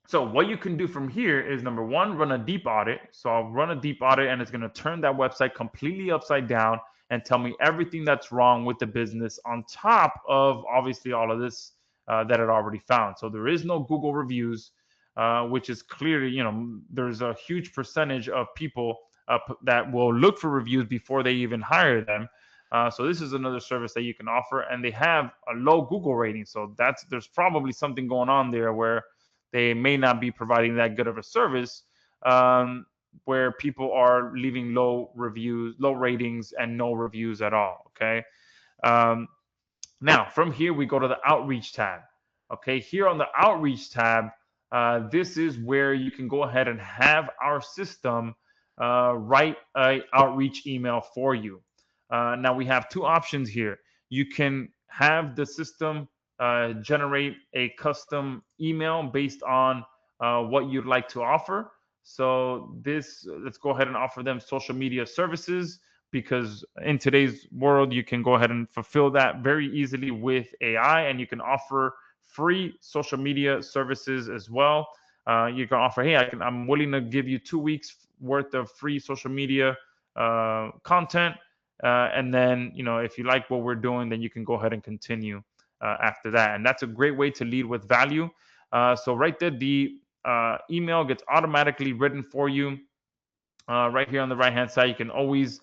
So what you can do from here is, number one, run a deep audit. So I'll run a deep audit and it's going to turn that website completely upside down and tell me everything that's wrong with the business on top of obviously all of this that it already found. So there is no Google reviews, which is clearly, there's a huge percentage of people that will look for reviews before they even hire them. So this is another service that you can offer, and they have a low Google rating. So there's probably something going on there where they may not be providing that good of a service, where people are leaving low reviews, low ratings, and no reviews at all. Okay. Now from here we go to the outreach tab. Okay, here on the outreach tab, this is where you can go ahead and have our system write an outreach email for you. Now we have two options here. You can have the system generate a custom email based on what you'd like to offer. So let's go ahead and offer them social media services, because in today's world, you can go ahead and fulfill that very easily with AI, and you can offer free social media services as well. You can offer, hey, I'm willing to give you 2 weeks worth of free social media content, and then if you like what we're doing, then you can go ahead and continue after that. And that's a great way to lead with value. So right there, the email gets automatically written for you. Right here on the right hand side, you can always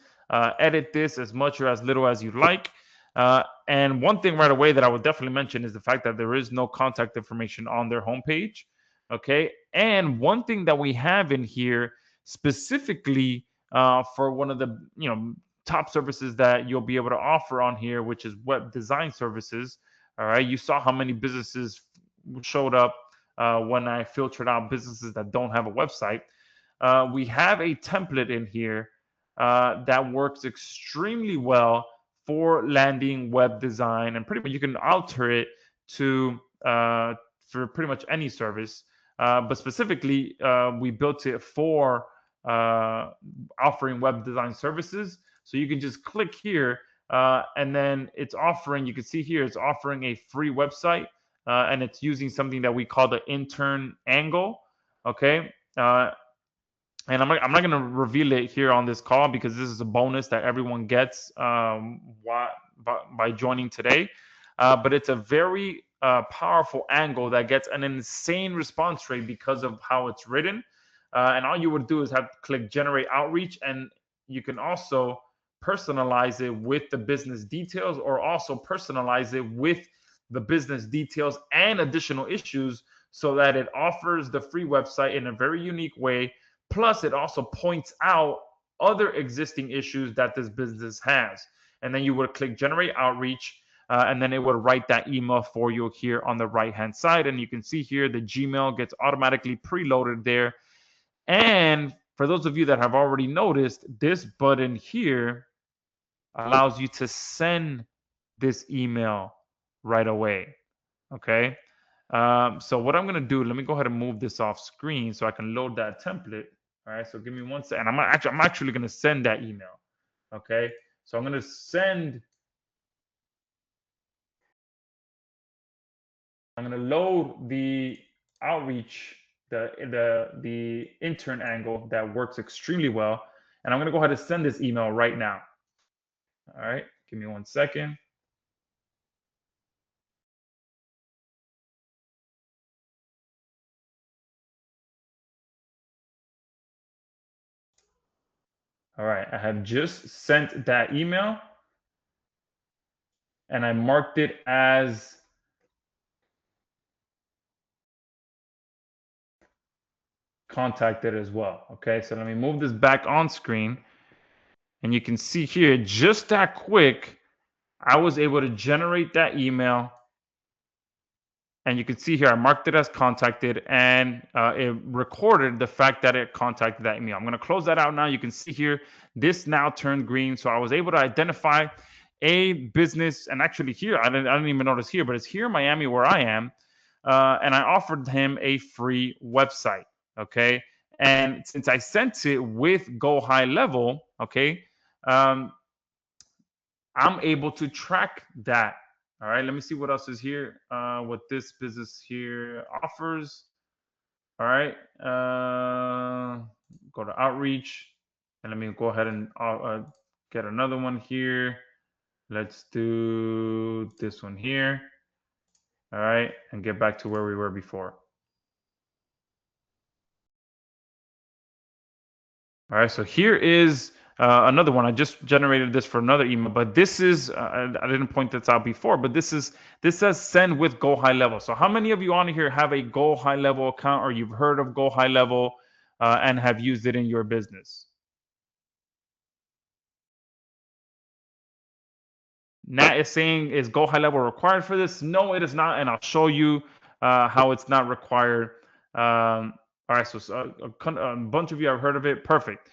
edit this as much or as little as you like. And one thing right away that I would definitely mention is the fact that there is no contact information on their homepage. Okay. And one thing that we have in here specifically for one of the top services that you'll be able to offer on here, which is web design services. All right. You saw how many businesses showed up when I filtered out businesses that don't have a website. We have a template in here that works extremely well for landing web design, and pretty much you can alter it to for pretty much any service. But specifically, we built it for offering web design services. So you can just click here, and then it's offering. You can see here it's offering a free website, and it's using something that we call the intern angle. Okay. And I'm not going to reveal it here on this call because this is a bonus that everyone gets by joining today. But it's a very powerful angle that gets an insane response rate because of how it's written. And all you would do is have to click generate outreach, and you can also personalize it with the business details, or also personalize it with the business details and additional issues, so that it offers the free website in a very unique way. Plus, it also points out other existing issues that this business has. And then you would click generate outreach, and then it would write that email for you here on the right-hand side. And you can see here the Gmail gets automatically preloaded there. And for those of you that have already noticed, this button here allows you to send this email right away. Okay. So what I'm going to do, let me go ahead and move this off screen so I can load that template. All right. So give me 1 second. I'm actually going to send that email. Okay. So I'm going to load the outreach, the intern angle that works extremely well. And I'm going to go ahead and send this email right now. All right. Give me 1 second. All right, I have just sent that email, and I marked it as contacted as well. Okay, so let me move this back on screen, and you can see here, just that quick, I was able to generate that email. And you can see here, I marked it as contacted, and it recorded the fact that it contacted that email. I'm going to close that out now. You can see here, this now turned green. So I was able to identify a business, and actually here, I didn't even notice here, but it's here in Miami where I am. And I offered him a free website. Okay. And since I sent it with Go High Level, okay, I'm able to track that. All right, let me see what else is here. What this business here offers. All right, go to outreach, and let me go ahead and get another one here. Let's do this one here. All right, and get back to where we were before. All right, so here is another one. I just generated this for another email, but this is, I didn't point this out before, but this says send with Go High Level. So how many of you on here have a Go High Level account, or you've heard of Go High Level and have used it in your business? Nat is saying, is Go High Level required for this? No, it is not, and I'll show you how it's not required. All right, so a bunch of you have heard of it. Perfect.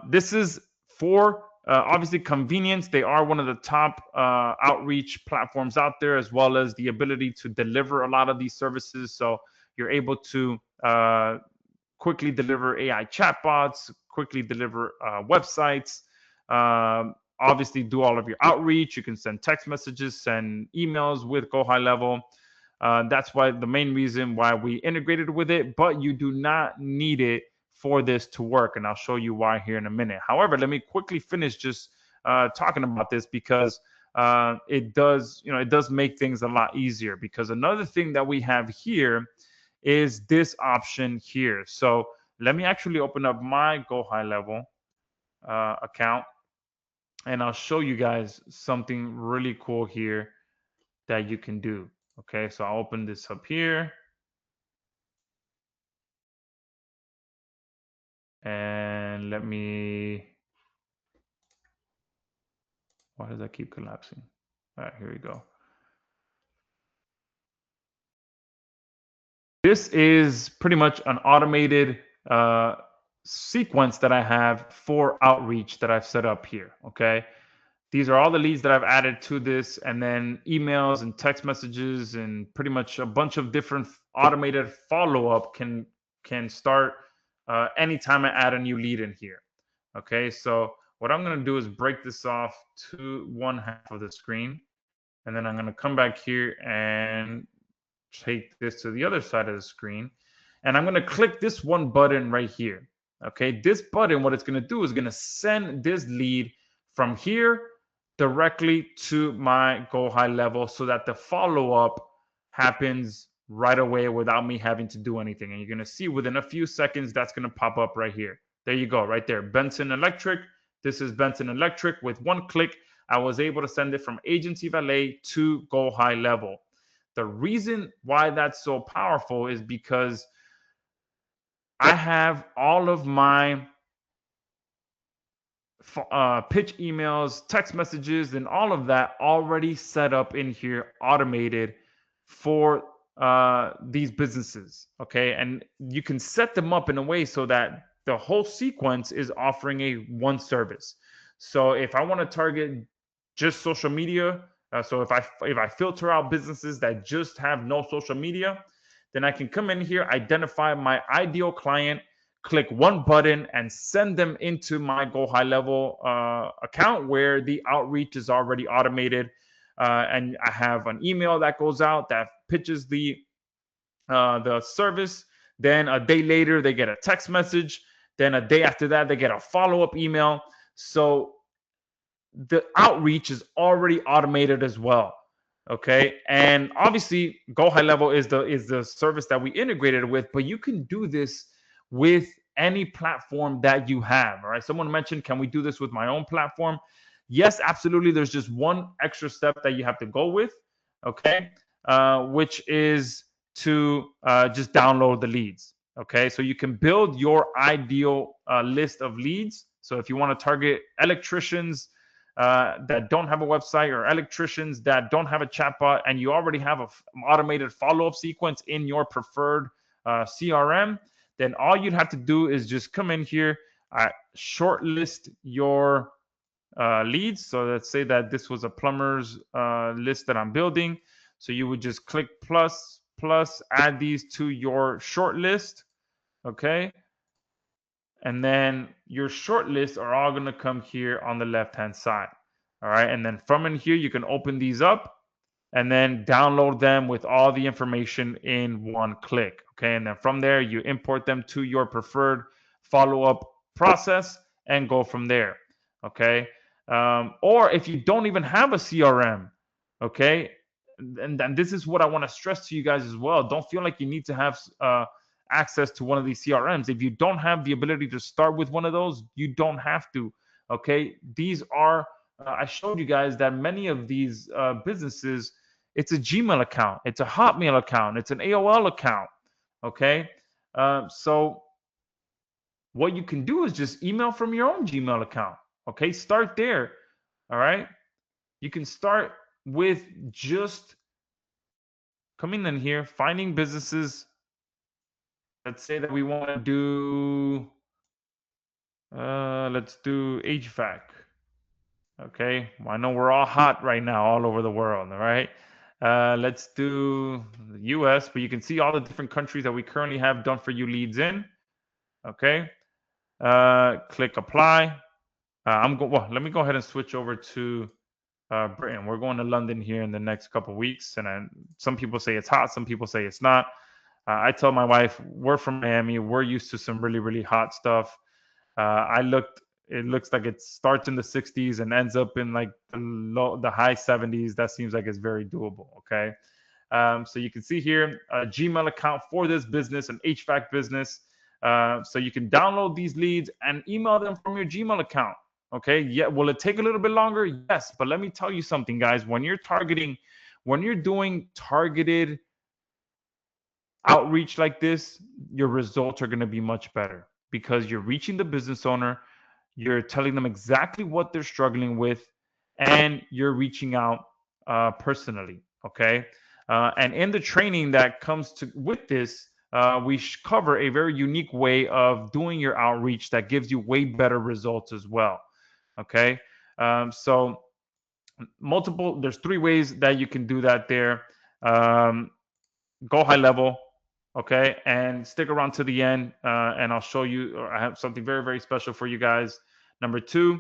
This is for obviously convenience. They are one of the top outreach platforms out there, as well as the ability to deliver a lot of these services. So you're able to quickly deliver AI chatbots, quickly deliver websites, obviously do all of your outreach. You can send text messages, send emails with Go High Level. That's why the main reason why we integrated with it, but you do not need it for this to work. And I'll show you why here in a minute. However, let me quickly finish just talking about this because it does make things a lot easier. Because another thing that we have here is this option here. So let me actually open up my Go High Level account, and I'll show you guys something really cool here that you can do. Okay, so I'll open this up here. And let me, why does that keep collapsing? All right, here we go. This is pretty much an automated sequence that I have for outreach that I've set up here. Okay. These are all the leads that I've added to this, and then emails and text messages and pretty much a bunch of different automated follow-up can start anytime I add a new lead in here. Okay, so what I'm going to do is break this off to one half of the screen, and then I'm going to come back here and take this to the other side of the screen, and I'm going to click this one button right here. Okay, this button, what it's going to do is going to send this lead from here directly to my Go High Level so that the follow-up happens right away without me having to do anything. And you're going to see within a few seconds that's going to pop up right here. There you go, right there. Benson Electric. This is Benson Electric. With one click, I was able to send it from AiGency Valet to Go High Level. The reason why that's so powerful is because I have all of my pitch emails, text messages, and all of that already set up in here, automated for these businesses. Okay, and you can set them up in a way so that the whole sequence is offering a one service. So if I want to target just social media, so if I filter out businesses that just have no social media, then I can come in here, identify my ideal client, click one button, and send them into my Go High Level account where the outreach is already automated. And I have an email that goes out that pitches the service. Then a day later, they get a text message. Then a day after that, they get a follow-up email. So the outreach is already automated as well. Okay, and obviously Go High Level is the service that we integrated with, but you can do this with any platform that you have. All right, someone mentioned, can we do this with my own platform? Yes, absolutely. There's just one extra step that you have to go with, okay, which is to just download the leads. Okay, so you can build your ideal list of leads. So if you want to target electricians that don't have a website, or electricians that don't have a chatbot, and you already have an automated follow-up sequence in your preferred CRM, then all you'd have to do is just come in here, shortlist your leads. So let's say that this was a plumber's list that I'm building. So you would just click plus, add these to your short list. Okay. And then your short lists are all going to come here on the left-hand side. All right. And then from in here, you can open these up and then download them with all the information in one click. Okay. And then from there, you import them to your preferred follow-up process and go from there. Okay. Or if you don't even have a CRM, okay. And this is what I want to stress to you guys as well. Don't feel like you need to have access to one of these CRMs. If you don't have the ability to start with one of those, you don't have to. Okay. These are, I showed you guys that many of these businesses, it's a Gmail account, it's a Hotmail account, it's an AOL account. Okay. So what you can do is just email from your own Gmail account. Okay. Start there. All right. You can start with just coming in here, finding businesses. Let's say that we want to do, let's do HVAC. Okay. Well, I know we're all hot right now all over the world. All right. Let's do the US, but you can see all the different countries that we currently have done for you leads in. Okay. Click apply. Well, let me go ahead and switch over to Britain. We're going to London here in the next couple weeks, and some people say it's hot, some people say it's not. I tell my wife we're from Miami, we're used to some really really hot stuff. I looked. It looks like it starts in the 60s and ends up in like the high 70s. That seems like it's very doable. Okay. So you can see here a Gmail account for this business, an HVAC business. So you can download these leads and email them from your Gmail account. Okay. Yeah. Will it take a little bit longer? Yes. But let me tell you something, guys. When you're doing targeted outreach like this, your results are going to be much better because you're reaching the business owner, you're telling them exactly what they're struggling with, and you're reaching out personally. Okay. And in the training that comes with this, we cover a very unique way of doing your outreach that gives you way better results as well. Okay. So there's 3 ways that you can do that there. Go high level, okay, and stick around to the end, and I'll show you, or I have something very very special for you guys. Number 2,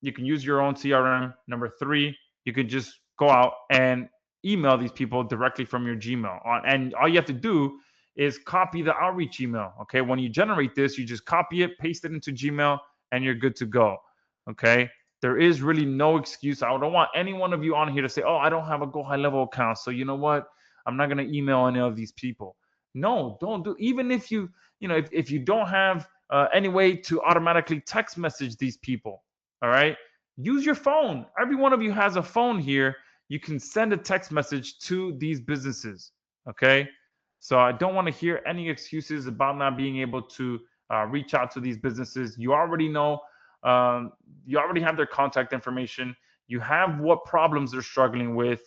you can use your own CRM. Number 3, you can just go out and email these people directly from your Gmail, and all you have to do is copy the outreach email. Okay, when you generate this, you just copy it, paste it into Gmail, and you're good to go. Okay. There is really no excuse. I don't want any one of you on here to say, oh, I don't have a Go High Level account, so you know what, I'm not going to email any of these people. No, don't do. Even if if you don't have any way to automatically text message these people, all right, use your phone. Every one of you has a phone here. You can send a text message to these businesses. Okay. So I don't want to hear any excuses about not being able to reach out to these businesses. You already know. You already have their contact information. You have what problems they're struggling with,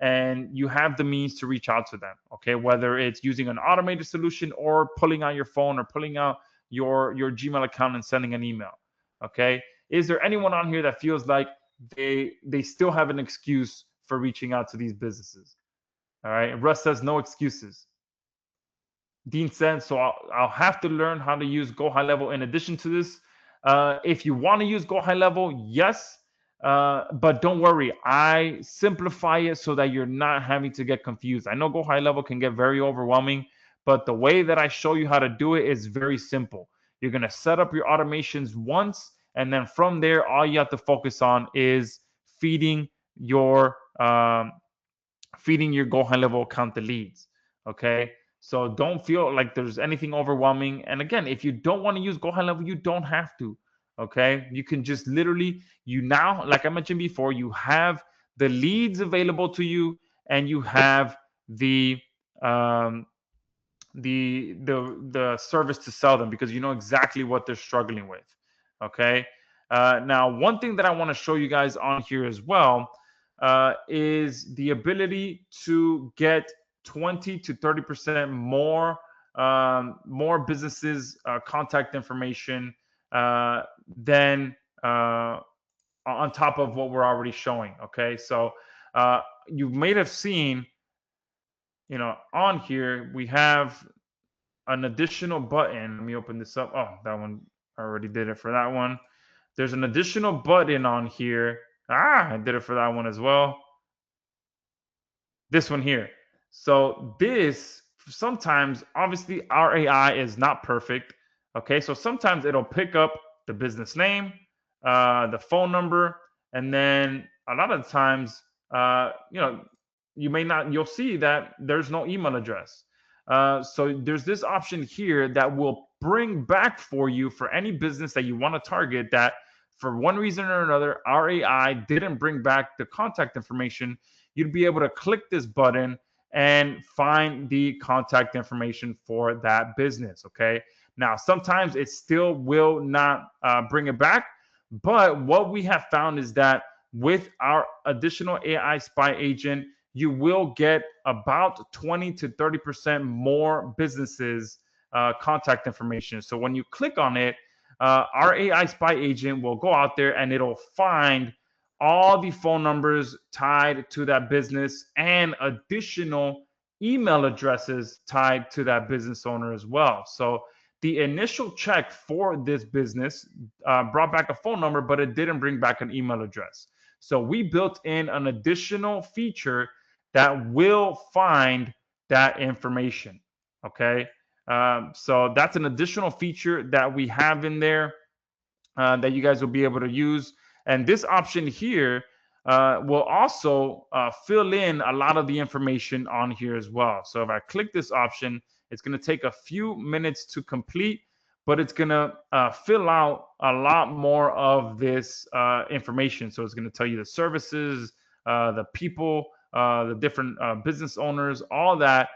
and you have the means to reach out to them. Okay, whether it's using an automated solution or pulling out your phone or pulling out your Gmail account and sending an email. Okay, is there anyone on here that feels like they still have an excuse for reaching out to these businesses? All right, Russ says no excuses. Dean said, so I'll have to learn how to use Go High Level in addition to this. If you want to use Go High Level, yes. But don't worry, I simplify it so that you're not having to get confused. I know Go High Level can get very overwhelming, but the way that I show you how to do it is very simple. You're going to set up your automations once, and then from there, all you have to focus on is feeding your Go High Level account the leads. Okay. So don't feel like there's anything overwhelming. And again, if you don't want to use Go High Level, you don't have to. Okay. You can just literally, now, like I mentioned before, you have the leads available to you, and you have the service to sell them because you know exactly what they're struggling with. Okay. Now, one thing that I want to show you guys on here as well is the ability to get 20 to 30% more businesses contact information than on top of what we're already showing. Okay, so you may have seen, on here we have an additional button. Let me open this up. Oh, that one, I already did it for that one. There's an additional button on here. I did it for that one as well. This one here. So this, sometimes, obviously, our AI is not perfect. Okay, so sometimes it'll pick up the business name, the phone number, and then a lot of times, you'll see that there's no email address. So there's this option here that will bring back for you, for any business that you want to target, that for one reason or another, our AI didn't bring back the contact information. You'd be able to click this button and find the contact information for that business. Okay. Now, sometimes it still will not bring it back. But what we have found is that with our additional AI spy agent, you will get about 20 to 30% more businesses contact information. So when you click on it, our AI spy agent will go out there and it'll find all the phone numbers tied to that business and additional email addresses tied to that business owner as well. So the initial check for this business brought back a phone number, but it didn't bring back an email address. So we built in an additional feature that will find that information. Okay. So that's an additional feature that we have in there that you guys will be able to use. And this option here will also fill in a lot of the information on here as well. So if I click this option, it's going to take a few minutes to complete, but it's going to fill out a lot more of this information. So it's going to tell you the services, the people, the different business owners, all that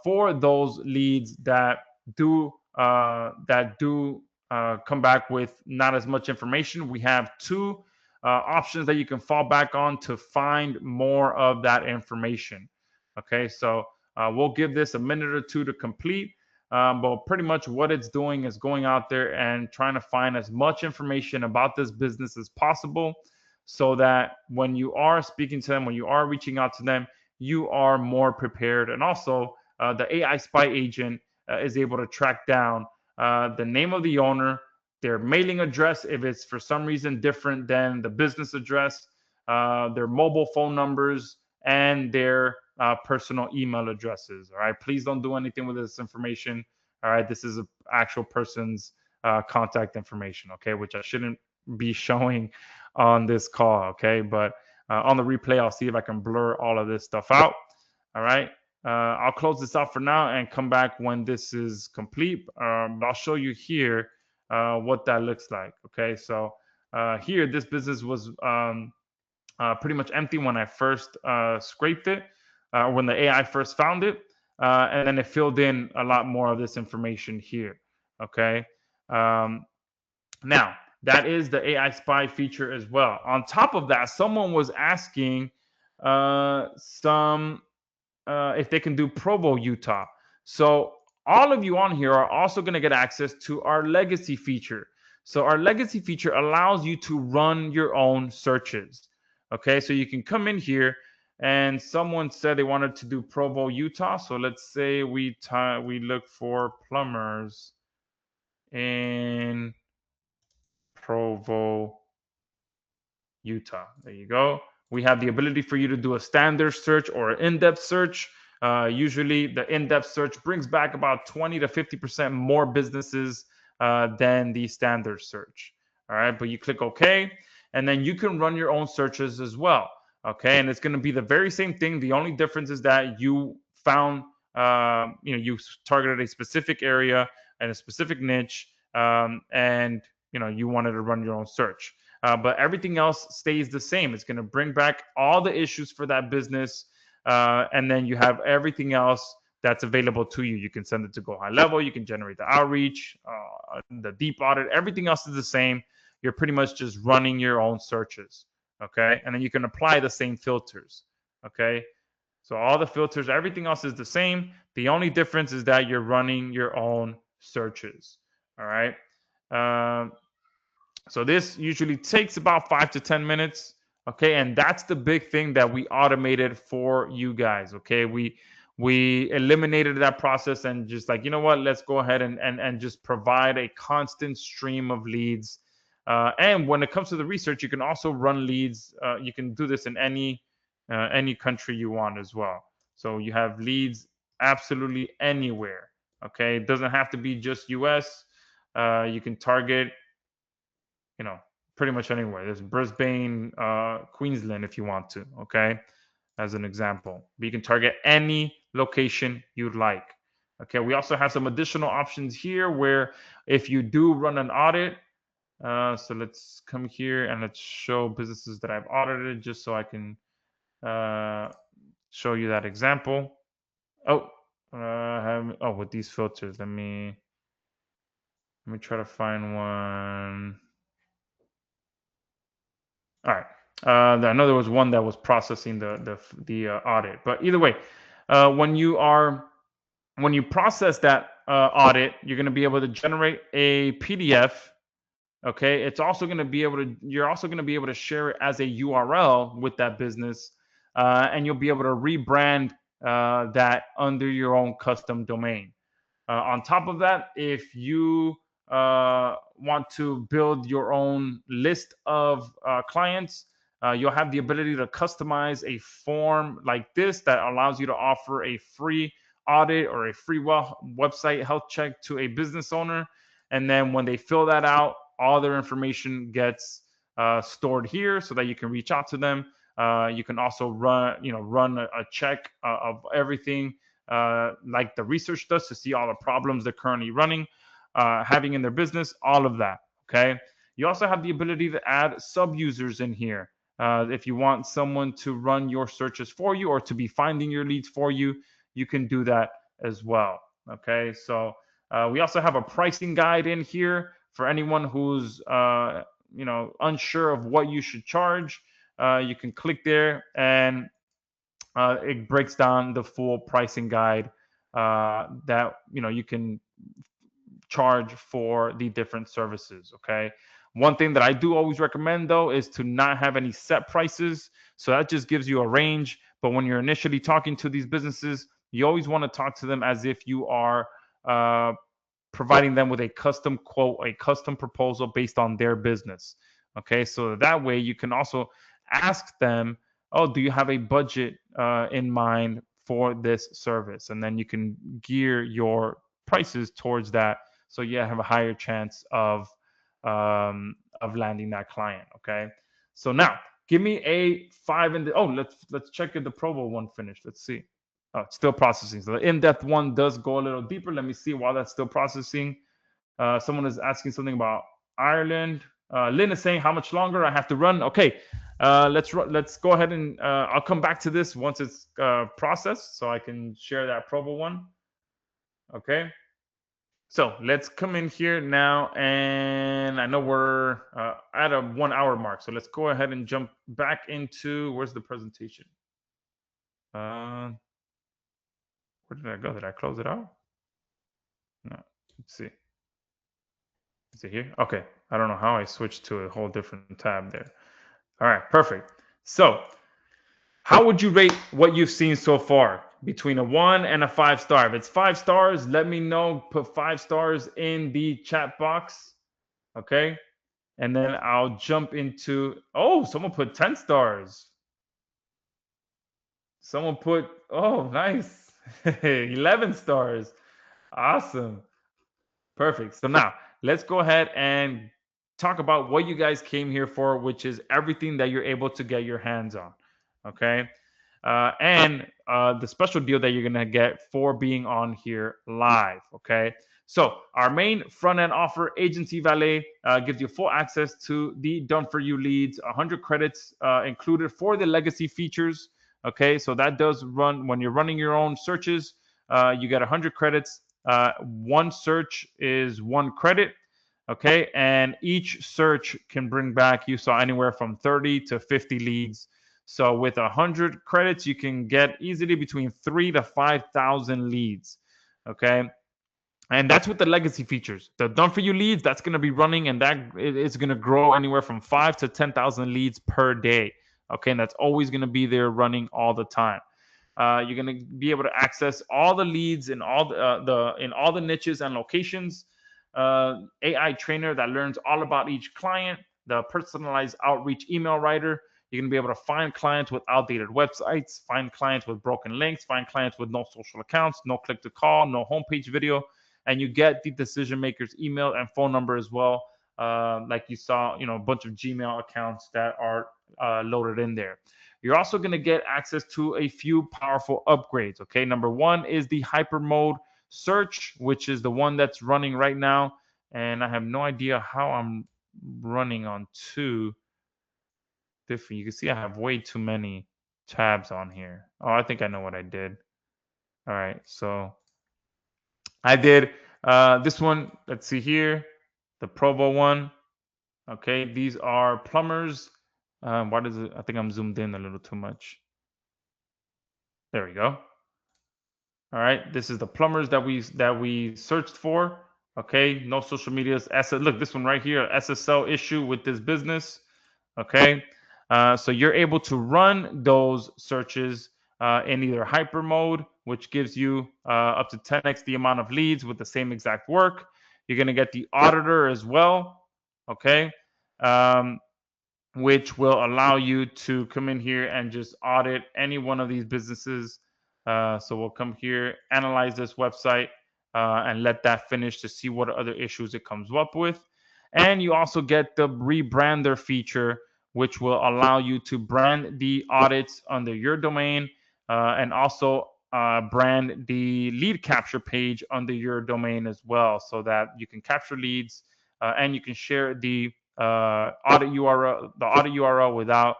for those leads that do come back with not as much information. We have two options that you can fall back on to find more of that information. Okay, so we'll give this a minute or two to complete. But pretty much what it's doing is going out there and trying to find as much information about this business as possible so that when you are speaking to them, when you are reaching out to them, you are more prepared. And also, the AI spy agent is able to track down the name of the owner, their mailing address if it's for some reason different than the business address, their mobile phone numbers, and their personal email addresses. All right. Please don't do anything with this information. All right. This is an actual person's contact information. Okay. Which I shouldn't be showing on this call. Okay. But on the replay, I'll see if I can blur all of this stuff out. All right. I'll close this out for now and come back when this is complete. But I'll show you here what that looks like. Okay, so here this business was pretty much empty when I first scraped it, when the AI first found it, and then it filled in a lot more of this information here. Okay, now that is the AI spy feature as well. On top of that, someone was asking some if they can do Provo, Utah. So all of you on here are also going to get access to our legacy feature. So our legacy feature allows you to run your own searches. Okay, so you can come in here and someone said they wanted to do Provo, Utah. So let's say we look for plumbers in Provo, Utah. There you go. We have the ability for you to do a standard search or an in-depth search. Usually, the in-depth search brings back about 20 to 50% more businesses than the standard search. All right, but you click OK, and then you can run your own searches as well. Okay, and it's going to be the very same thing. The only difference is that you found, you targeted a specific area and a specific niche, and you wanted to run your own search. But everything else stays the same. It's going to bring back all the issues for that business. And then you have everything else that's available to you. You can send it to Go High Level. You can generate the outreach, the deep audit. Everything else is the same. You're pretty much just running your own searches. Okay. And then you can apply the same filters. Okay. So all the filters, everything else is the same. The only difference is that you're running your own searches. All right. So this usually takes about 5 to 10 minutes. Okay, and that's the big thing that we automated for you guys. Okay, we eliminated that process and just like, you know what, let's go ahead and just provide a constant stream of leads. And when it comes to the research, you can also run leads. You can do this in any country you want as well. So you have leads absolutely anywhere. Okay, it doesn't have to be just US. You can target pretty much anywhere. There's Brisbane, Queensland, if you want to, okay, as an example. But you can target any location you'd like. Okay, we also have some additional options here where if you do run an audit, so let's come here and let's show businesses that I've audited just so I can show you that example. With these filters, let me try to find one. All right. I know there was one that was processing the audit, but either way, when you process that audit, you're going to be able to generate a PDF. Okay, you're also going to be able to share it as a URL with that business, and you'll be able to rebrand that under your own custom domain. On top of that, if you want to build your own list of clients, You'll have the ability to customize a form like this that allows you to offer a free audit or a free website health check to a business owner. And then when they fill that out, all their information gets stored here so that you can reach out to them. You can also run a check of everything like the research does to see all the problems they're currently running, having in their business, all of that. Okay. You also have the ability to add sub users in here. If you want someone to run your searches for you or to be finding your leads for you, you can do that as well. Okay. So we also have a pricing guide in here for anyone who's unsure of what you should charge. You can click there and it breaks down the full pricing guide that you can charge for the different services. Okay. One thing that I do always recommend though is to not have any set prices. So that just gives you a range. But when you're initially talking to these businesses, you always want to talk to them as if you are providing them with a custom quote, a custom proposal based on their business. Okay. So that way you can also ask them, oh, do you have a budget in mind for this service? And then you can gear your prices towards that, so you have a higher chance of landing that client. Okay. So now give me a 5 in the. Oh, let's check if the Provo one finished. Let's see. Oh, it's still processing. So the in-depth one does go a little deeper. Let me see while that's still processing. Someone is asking something about Ireland. Lynn is saying how much longer I have to run. Okay, let's go ahead and I'll come back to this once it's processed, so I can share that Provo one. Okay, so let's come in here now, and I know we're at a 1 hour mark, so let's go ahead and jump back into where's the presentation. Where did I go? Did I close it out? No. Let's see. Is it here? Okay. I don't know how I switched to a whole different tab there. All right, perfect. So how would you rate what you've seen so far between a 1 and a 5 star? If it's 5 stars, let me know. Put 5 stars in the chat box. Okay. And then I'll jump into, oh, someone put 10 stars. Someone put, oh, nice. 11 stars. Awesome. Perfect. So now let's go ahead and talk about what you guys came here for, which is everything that you're able to get your hands on. Okay. And the special deal that you're going to get for being on here live. Okay. So our main front end offer, AiGency Valet, gives you full access to the done for you leads, 100 credits included for the legacy features. Okay. So that does run when you're running your own searches. You get 100 credits. One search is 1 credit. Okay. And each search can bring back, you saw anywhere from 30 to 50 leads. So with 100 credits, you can get easily between 3,000 to 5,000 leads. Okay. And that's with the legacy features. The done for you leads, that's going to be running, and that it's going to grow anywhere from 5,000 to 10,000 leads per day. Okay. And that's always going to be there running all the time. You're going to be able to access all the leads in all the niches and locations. AI trainer that learns all about each client. The personalized outreach email writer. You're going to be able to find clients with outdated websites, find clients with broken links, find clients with no social accounts, no click to call, no homepage video, and you get the decision maker's email and phone number as well. Like you saw, a bunch of Gmail accounts that are loaded in there. You're also going to get access to a few powerful upgrades. Okay, number 1 is the hyper mode search, which is the one that's running right now, and I have no idea how I'm running on 2 different. You can see I have way too many tabs on here. Oh, I think I know what I did. All right, so I did this one. Let's see here, the Provo one. Okay, these are plumbers. Why does it? I think I'm zoomed in a little too much. There we go. All right, this is the plumbers that we searched for. Okay, no social medias. Look, this one right here, SSL issue with this business. Okay, so you're able to run those searches in either hyper mode, which gives you up to 10x the amount of leads with the same exact work. You're going to get the auditor as well. Okay. which will allow you to come in here and just audit any one of these businesses. So we'll come here, analyze this website, and let that finish to see what other issues it comes up with. And you also get the rebrander feature, which will allow you to brand the audits under your domain, and also brand the lead capture page under your domain as well, so that you can capture leads, and you can share the audit URL without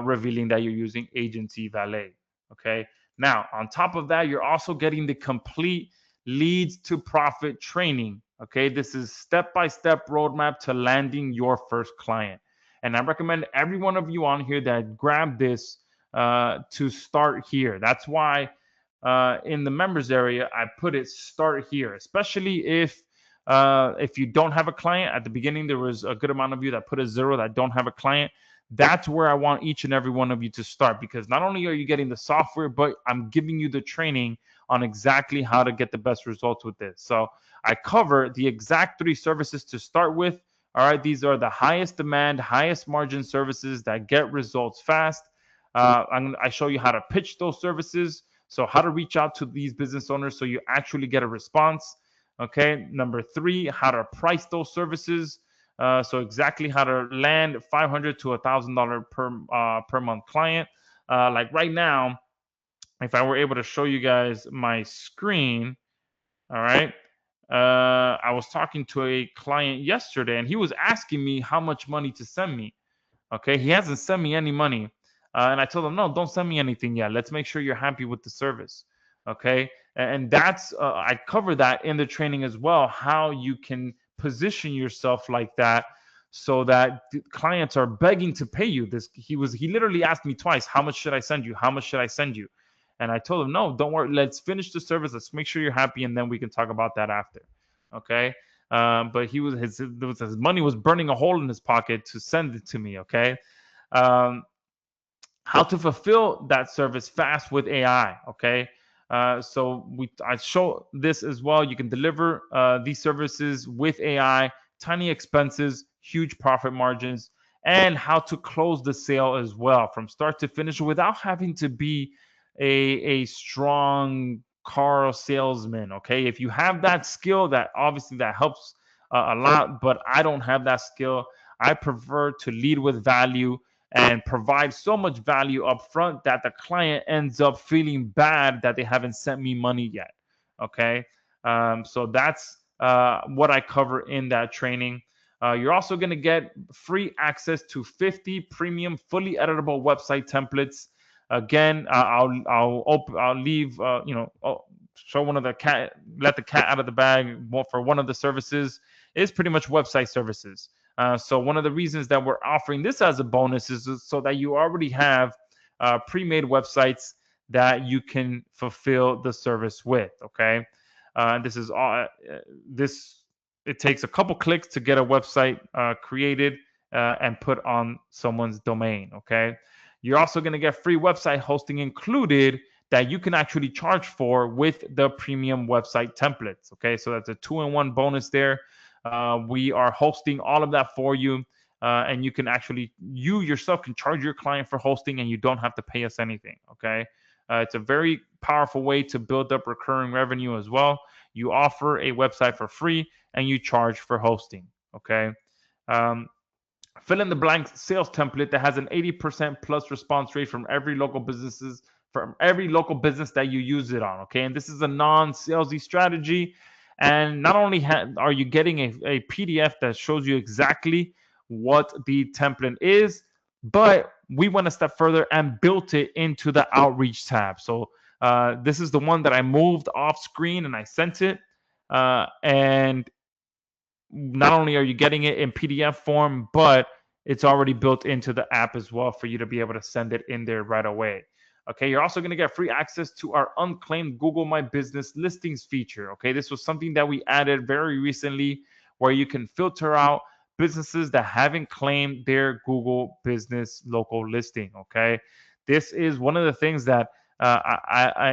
revealing that you're using AiGency Valet. Okay. Now, on top of that, you're also getting the complete leads to profit training. Okay. This is step-by-step roadmap to landing your first client. And I recommend every one of you on here that grab this to start here. That's why in the members area, I put it start here, especially if you don't have a client. At the beginning, there was a good amount of you that put a 0 that don't have a client. That's where I want each and every one of you to start, because not only are you getting the software, but I'm giving you the training on exactly how to get the best results with this. So I cover the exact 3 services to start with. All right, these are the highest demand, highest margin services that get results fast. I show you how to pitch those services, so how to reach out to these business owners so you actually get a response. Okay, number 3, how to price those services. So exactly how to land $500 to $1,000 per month client. Like right now, if I were able to show you guys my screen, all right. I was talking to a client yesterday, and he was asking me how much money to send me. Okay, he hasn't sent me any money, and I told him, no, don't send me anything yet. Let's make sure you're happy with the service. Okay, and that's I cover that in the training as well, how you can position yourself like that so that clients are begging to pay you. He literally asked me twice, how much should I send you? How much should I send you? And I told him, no, don't worry. Let's finish the service. Let's make sure you're happy, and then we can talk about that after. Okay. But his money was burning a hole in his pocket to send it to me. Okay. Um, how to fulfill that service fast with AI. Okay. So I show this as well. You can deliver these services with AI, tiny expenses, huge profit margins, and how to close the sale as well from start to finish without having to be a strong car salesman. Okay, if you have that skill, that obviously that helps a lot. But I don't have that skill. I prefer to lead with value and provide so much value up front that the client ends up feeling bad that they haven't sent me money yet. Okay, so that's what I cover in that training. You're also going to get free access to 50 premium, fully editable website templates. Again, I'll leave show one of the cat, let the cat out of the bag for one of the services is pretty much website services. So one of the reasons that we're offering this as a bonus is so that you already have pre-made websites that you can fulfill the service with. Okay, this is all. This it takes a couple clicks to get a website created and put on someone's domain. Okay, you're also going to get free website hosting included that you can actually charge for with the premium website templates. Okay, so that's a 2-in-1 bonus there. We are hosting all of that for you, and you can actually, you yourself can charge your client for hosting, and you don't have to pay us anything. Okay, it's a very powerful way to build up recurring revenue as well. You offer a website for free, and you charge for hosting. Okay. Fill in the blank sales template that has an 80% plus response rate from every local business that you use it on. Okay, and this is a non-salesy strategy. And not only are you getting a PDF that shows you exactly what the template is, but we went a step further and built it into the outreach tab. So this is the one that I moved off screen and I sent it. And not only are you getting it in PDF form, but it's already built into the app as well for you to be able to send it in there right away. Okay, you're also going to get free access to our unclaimed Google My Business listings feature. Okay, this was something that we added very recently where you can filter out businesses that haven't claimed their Google Business local listing. Okay, this is one of the things that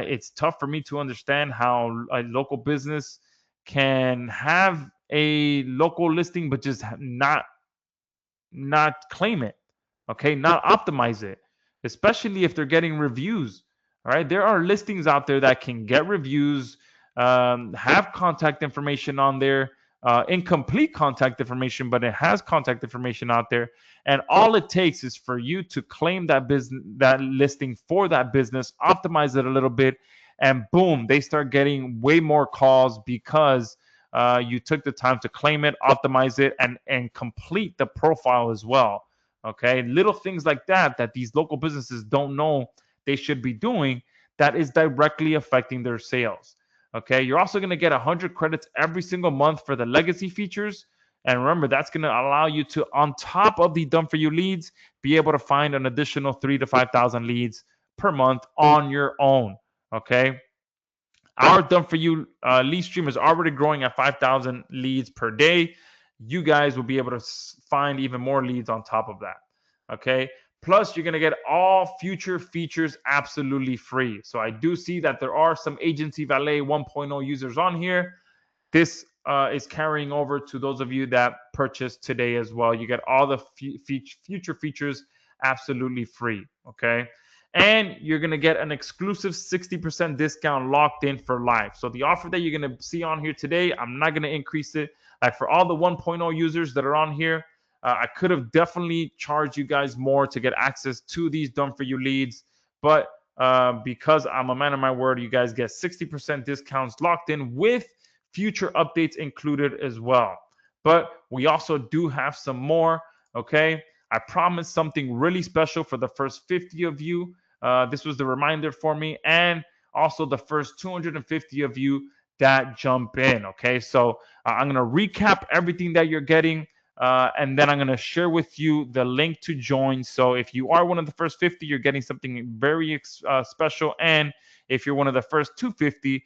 it's tough for me to understand how a local business can have a local listing but just not claim it. okay, not optimize it, especially if they're getting reviews. All right, there are listings out there that can get reviews, have contact information on there, incomplete contact information, but it has contact information out there. And all it takes is for you to claim that business, that listing for that business, optimize it a little bit, and boom, they start getting way more calls because you took the time to claim it, optimize it, and complete the profile as well. Okay, little things like that that these local businesses don't know they should be doing, that is directly affecting their sales. Okay, you're also going to get 100 credits every single month for the legacy features. And remember, that's going to allow you to, on top of the done for you leads, be able to find an additional 3 to 5,000 leads per month on your own. Okay, our done for you lead stream is already growing at 5,000 leads per day. You guys will be able to find even more leads on top of that. Okay. Plus, you're going to get all future features absolutely free. So I do see that there are some AiGency Valet 1.0 users on here. This is carrying over to those of you that purchased today as well. You get all the future features absolutely free. Okay. And you're going to get an exclusive 60% discount locked in for life. So the offer that you're going to see on here today, I'm not going to increase it. Like for all the 1.0 users that are on here, I could have definitely charged you guys more to get access to these done for you leads. But because I'm a man of my word, you guys get 60% discounts locked in with future updates included as well. But we also do have some more. Okay. I promised something really special for the first 50 of you. This was the reminder for me, and also the first 250 of you that jump in. Okay, so I'm going to recap everything that you're getting, and then I'm going to share with you the link to join. So if you are one of the first 50, you're getting something very special. And if you're one of the first 250,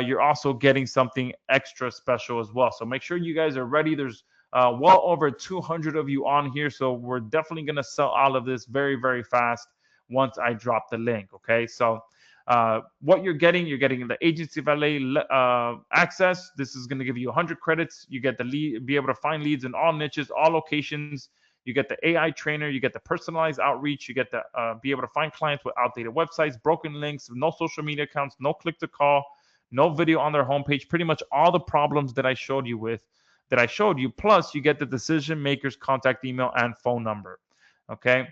you're also getting something extra special as well. So make sure you guys are ready. There's well over 200 of you on here. So we're definitely going to sell all of this very, very fast once I drop the link. Okay. So what you're getting the AiGency Valet access. This is going to give you 100 credits. You get the lead, be able to find leads in all niches, all locations. You get the AI trainer. You get the personalized outreach. You get the be able to find clients with outdated websites, broken links, no social media accounts, no click to call, no video on their homepage. Pretty much all the problems that I showed you plus you get the decision makers contact email and phone number. Okay,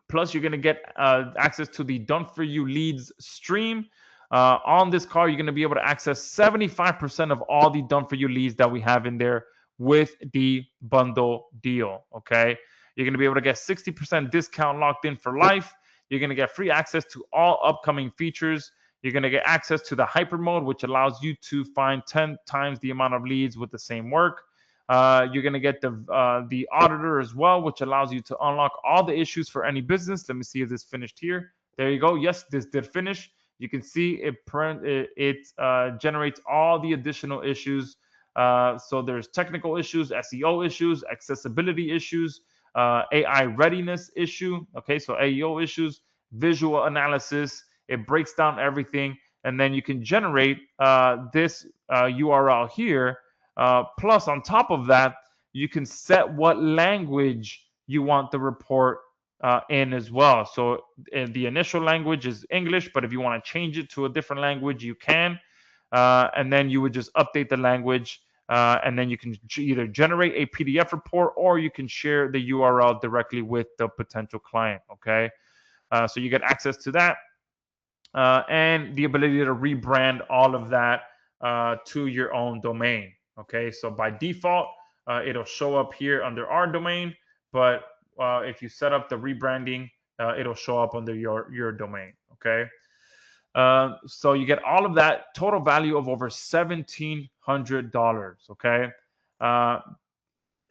plus you're going to get access to the done for you leads stream. On this call, you're going to be able to access 75% of all the done for you leads that we have in there with the bundle deal. Okay, you're going to be able to get 60% discount locked in for life. You're going to get free access to all upcoming features. You're going to get access to the hyper mode, which allows you to find 10 times the amount of leads with the same work. You're going to get the auditor as well, which allows you to unlock all the issues for any business. Let me see if this finished here. There you go. Yes, this did finish. You can see it generates all the additional issues. So there's technical issues, SEO issues, accessibility issues, AI readiness issue. Okay, so AEO issues, visual analysis. It breaks down everything, and then you can generate this URL here. Plus, on top of that, you can set what language you want the report in as well. So the initial language is English, but if you want to change it to a different language, you can. And then you would just update the language, and then you can either generate a PDF report or you can share the URL directly with the potential client. Okay, so you get access to that. And the ability to rebrand all of that to your own domain. Okay, so by default, it'll show up here under our domain, but if you set up the rebranding, it'll show up under your domain. Okay, so you get all of that, total value of over $1,700. Okay,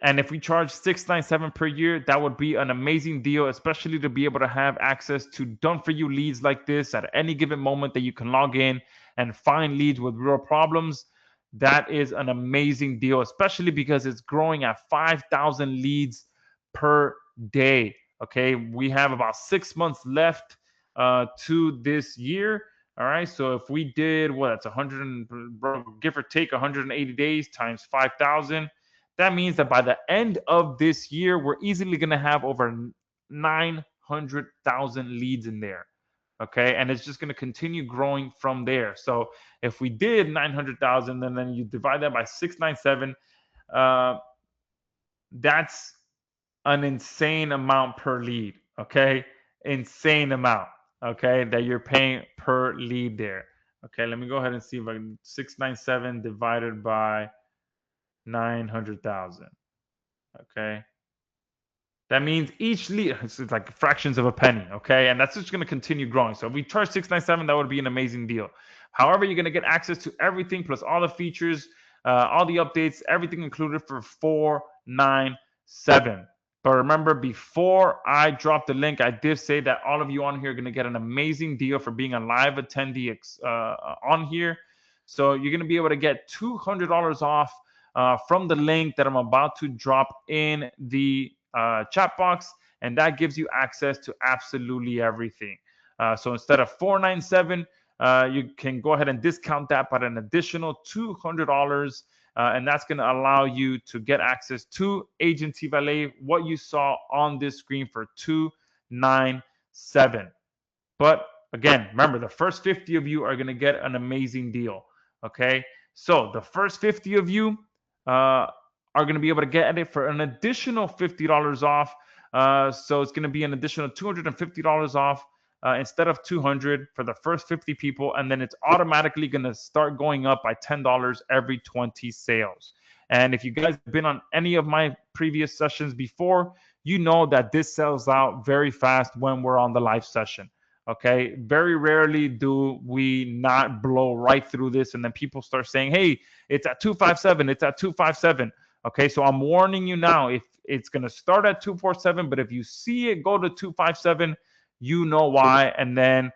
and if we charge $697 per year, that would be an amazing deal, especially to be able to have access to done for you leads like this at any given moment that you can log in and find leads with real problems. That is an amazing deal, especially because it's growing at 5,000 leads per day. Okay, we have about 6 months left to this year. All right, so if we did that's 100, give or take 180 days times 5,000. That means that by the end of this year, we're easily going to have over 900,000 leads in there. Okay, and it's just going to continue growing from there. So if we did 900,000, and then you divide that by 697, that's an insane amount per lead. Okay, insane amount. Okay, that you're paying per lead there. Okay, let me go ahead and see if I can 697 divided by 900,000. Okay, that means each lead, it's like fractions of a penny, okay? And that's just going to continue growing. So if we charge 697, that would be an amazing deal. However, you're going to get access to everything plus all the features, all the updates, everything included for 497. But remember, before I drop the link, I did say that all of you on here are going to get an amazing deal for being a live attendee on here. So you're going to be able to get $200 off from the link that I'm about to drop in the chat box, and that gives you access to absolutely everything. So instead of $497, you can go ahead and discount that by an additional $200, and that's going to allow you to get access to AiGency Valet, what you saw on this screen for $297. But again, remember, the first 50 of you are going to get an amazing deal. Okay, so the first 50 of you are going to be able to get it for an additional $50 off. So it's going to be an additional $250 off instead of $200 for the first 50 people, and then it's automatically going to start going up by $10 every 20 sales. And if you guys have been on any of my previous sessions before, you know that this sells out very fast when we're on the live session. Okay, very rarely do we not blow right through this, and then people start saying, "Hey, it's at 257. It's at 257." Okay, so I'm warning you now. If it's going to start at 247, but if you see it go to 257, you know why, and then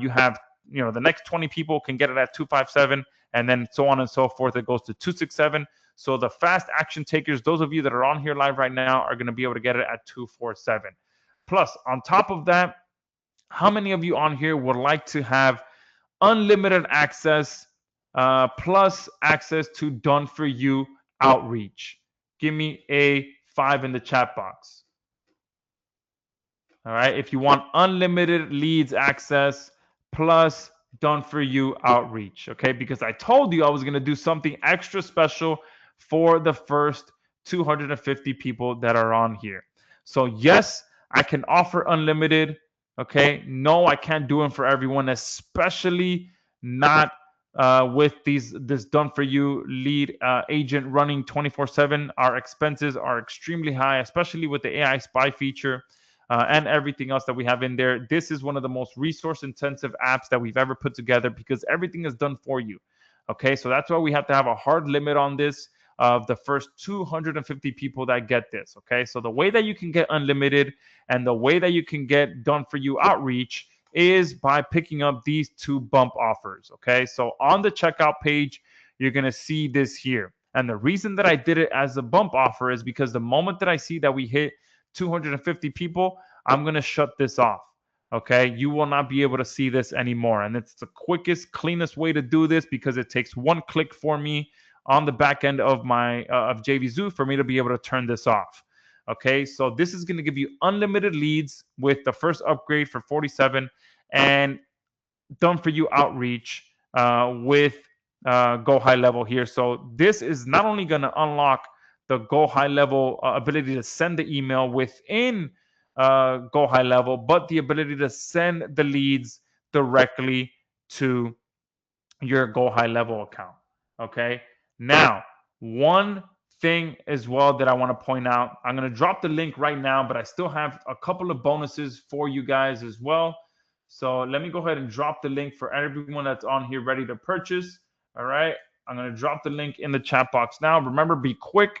you have, the next 20 people can get it at 257, and then so on and so forth. It goes to 267. So the fast action takers, those of you that are on here live right now, are going to be able to get it at 247. Plus, on top of that, how many of you on here would like to have unlimited access plus access to done for you outreach? Give me a 5 in the chat box. All right, if you want unlimited leads access plus done for you outreach, okay? Because I told you I was going to do something extra special for the first 250 people that are on here. So yes, I can offer unlimited. Okay, no, I can't do them for everyone, especially not with this done for you lead agent running 24/7. Our expenses are extremely high, especially with the AI spy feature and everything else that we have in there. This is one of the most resource intensive apps that we've ever put together because everything is done for you. Okay, so that's why we have to have a hard limit on this of the first 250 people that get this. Okay, so the way that you can get unlimited and the way that you can get done for you outreach is by picking up these 2 bump offers. Okay, so on the checkout page, you're going to see this here. And the reason that I did it as a bump offer is because the moment that I see that we hit 250 people, I'm going to shut this off. Okay, you will not be able to see this anymore. And it's the quickest, cleanest way to do this because it takes 1 click for me on the back end of my of JVZoo for me to be able to turn this off. Okay, so this is going to give you unlimited leads with the first upgrade for 47 and done for you outreach with Go High Level here. So this is not only going to unlock the Go High Level ability to send the email within Go High Level, but the ability to send the leads directly to your Go High Level account. Okay. Now, one thing as well that I want to point out, I'm going to drop the link right now, but I still have a couple of bonuses for you guys as well. So let me go ahead and drop the link for everyone that's on here ready to purchase. All right. I'm going to drop the link in the chat box now. Remember, be quick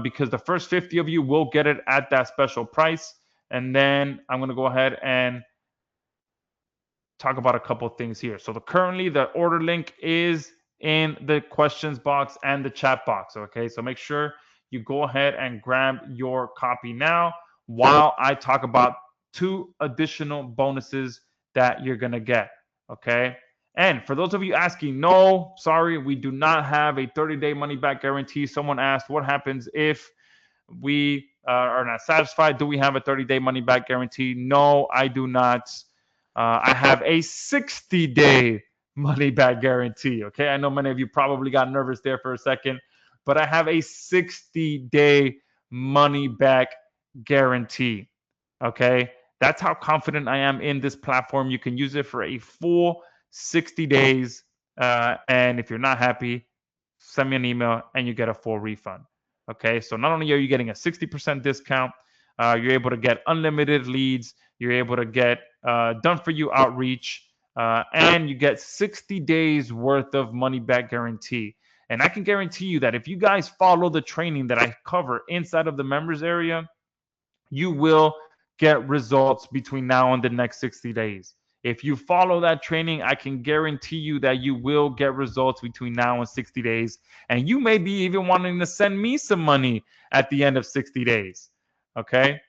because the first 50 of you will get it at that special price. And then I'm going to go ahead and talk about a couple of things here. So currently the order link is in the questions box and the chat box. Okay, so make sure you go ahead and grab your copy now while I talk about 2 additional bonuses that you're going to get. Okay, and for those of you asking, no, sorry, we do not have a 30-day money back guarantee. Someone asked what happens if we are not satisfied, do we have a 30-day money back guarantee? No, I do not. I have a 60-day money back guarantee. Okay, I know many of you probably got nervous there for a second, but I have a 60-day money back guarantee. Okay, that's how confident I am in this platform. You can use it for a full 60 days. And if you're not happy, send me an email and you get a full refund. Okay, so not only are you getting a 60% discount, you're able to get unlimited leads, you're able to get done for you outreach, and you get 60 days worth of money back guarantee. And I can guarantee you that if you guys follow the training that I cover inside of the members area, you will get results between now and the next 60 days. If you follow that training, I can guarantee you that you will get results between now and 60 days. And you may be even wanting to send me some money at the end of 60 days. Okay?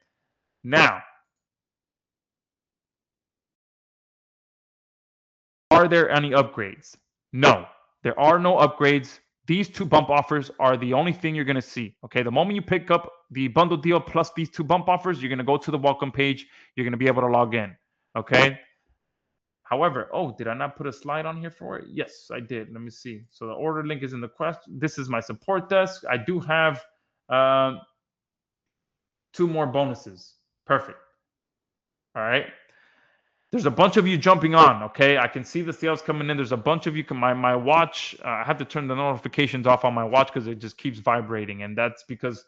Now, are there any upgrades? No, there are no upgrades. These two bump offers are the only thing you're going to see. Okay, the moment you pick up the bundle deal plus these two bump offers, you're going to go to the welcome page. You're going to be able to log in. Okay. However, oh, did I not put a slide on here for it? Yes, I did. Let me see. So the order link is in the quest. This is my support desk. I do have 2 more bonuses. Perfect. All right. There's a bunch of you jumping on. Okay, I can see the sales coming in. There's a bunch of you. My watch. I have to turn the notifications off on my watch because it just keeps vibrating, and that's because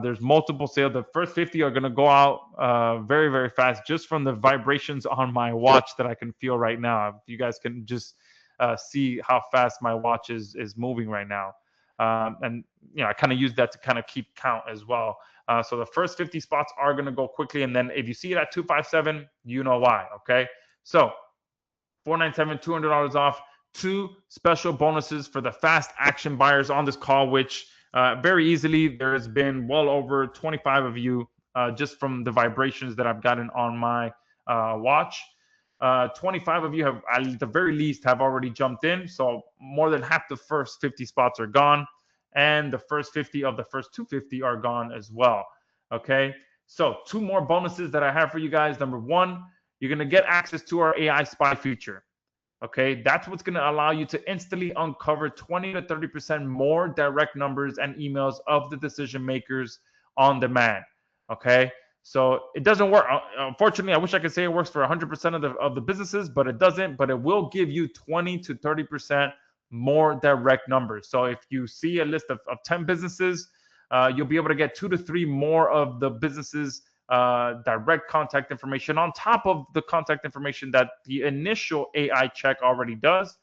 there's multiple sales. The first 50 are going to go out very, very fast just from the vibrations on my watch that I can feel right now. You guys can just see how fast my watch is moving right now, and I kind of use that to kind of keep count as well. So the first 50 spots are going to go quickly. And then if you see it at 257, you know why. Okay. So 497, $200 off, 2 special bonuses for the fast action buyers on this call, which very easily there has been well over 25 of you just from the vibrations that I've gotten on my watch. 25 of you have, at the very least, have already jumped in. So more than half the first 50 spots are gone. And the first 50 of the first 250 are gone as well. Okay, so 2 more bonuses that I have for you guys. Number 1, you're going to get access to our AI spy feature. Okay, that's what's going to allow you to instantly uncover 20 to 30% more direct numbers and emails of the decision makers on demand. Okay, so it doesn't work. Unfortunately, I wish I could say it works for 100% of the businesses, but it doesn't. But it will give you 20 to 30% more direct numbers. So if you see a list of 10 businesses, you'll be able to get 2 to 3 more of the businesses direct contact information on top of the contact information that the initial AI check already does.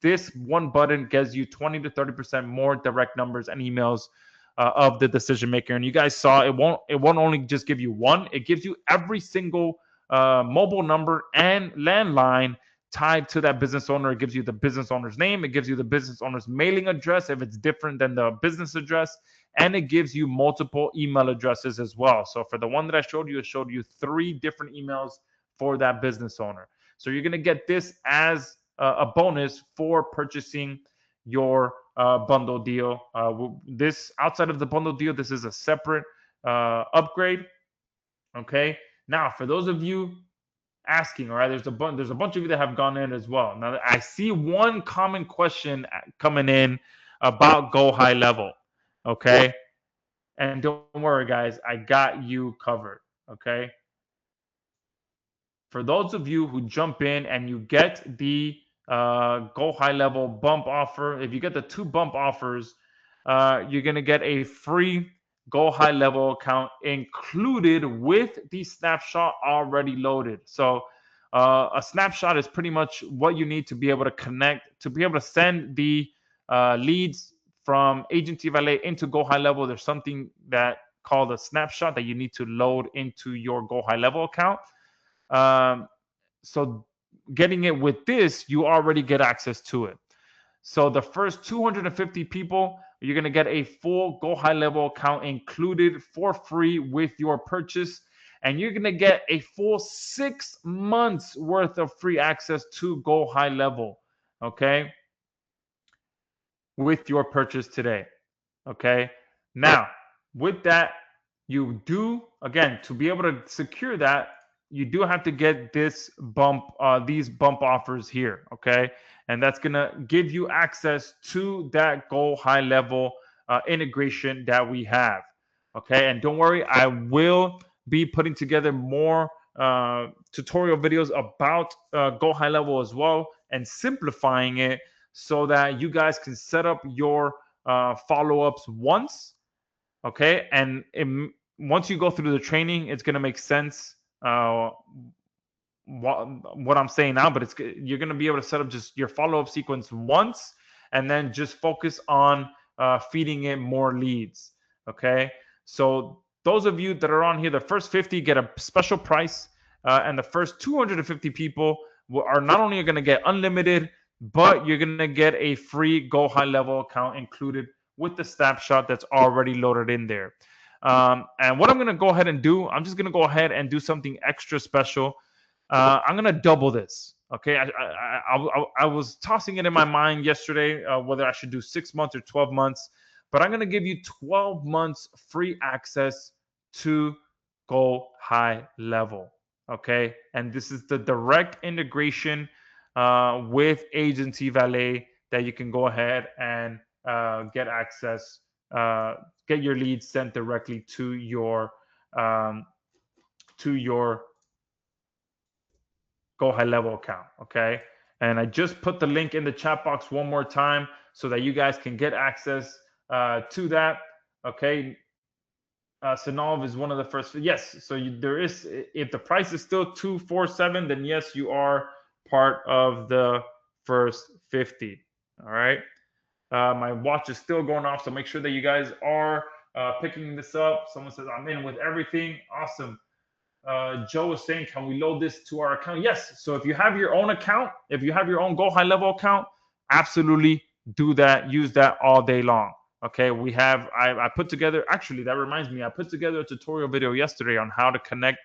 This one button gives you 20 to 30% more direct numbers and emails of the decision maker. And you guys saw it won't only just give you one, it gives you every single mobile number and landline tied to that business owner. It gives you the business owner's name. It gives you the business owner's mailing address if it's different than the business address. And it gives you multiple email addresses as well. So for the one that I showed you, it showed you 3 different emails for that business owner. So you're going to get this as a bonus for purchasing your bundle deal. This outside of the bundle deal, this is a separate upgrade. Okay. Now, for those of you asking, all right, there's a bunch of you that have gone in as well. Now, I see one common question coming in about Go High Level. Okay. And don't worry, guys, I got you covered. Okay. For those of you who jump in and you get the Go High Level bump offer, if you get the 2 bump offers, you're going to get a free Go High Level account included with the snapshot already loaded. So a snapshot is pretty much what you need to be able to connect, to be able to send the leads from AiGency Valet into Go High Level. There's something that called a snapshot that you need to load into your Go High Level account. So getting it with this, you already get access to it. So the first 250 people, you're going to get a full Go High Level account included for free with your purchase. And you're going to get a full 6 months worth of free access to Go High Level. Okay. With your purchase today. Okay. Now, with that, you do, again, to be able to secure that, you do have to get this these bump offers here, okay? And that's gonna give you access to that Go High Level integration that we have, okay? And don't worry, I will be putting together more tutorial videos about Go High Level as well, and simplifying it so that you guys can set up your follow-ups once, okay? And once you go through the training, it's going to make sense what I'm saying now, but you're going to be able to set up just your follow-up sequence once, and then just focus on feeding it more leads, okay? So those of you that are on here, the first 50 get a special price, and the first 250 people are not only going to get unlimited, but you're going to get a free Go High Level account included with the snapshot that's already loaded in there. And what I'm going to go ahead and do, I'm just going to go ahead and do something extra special. I'm gonna double this. Okay, I was tossing it in my mind yesterday whether I should do 6 months or 12 months, but I'm gonna give you 12 months free access to Go High Level. Okay, and this is the direct integration with AiGency Valet that you can go ahead and get access, get your leads sent directly um, to your Go High Level account. Okay. And I just put the link in the chat box one more time so that you guys can get access to that. Okay. Sanov is one of the first. Yes. So there is, if the price is still 247, then yes, you are part of the first 50. All right. My watch is still going off. So make sure that you guys are picking this up. Someone says, I'm in with everything. Awesome. Joe was saying, can we load this to our account? Yes. So if you have your own account, if you have your own Go High Level account, absolutely do that. Use that all day long. Okay. I put together, actually, that reminds me, I put together a tutorial video yesterday on how to connect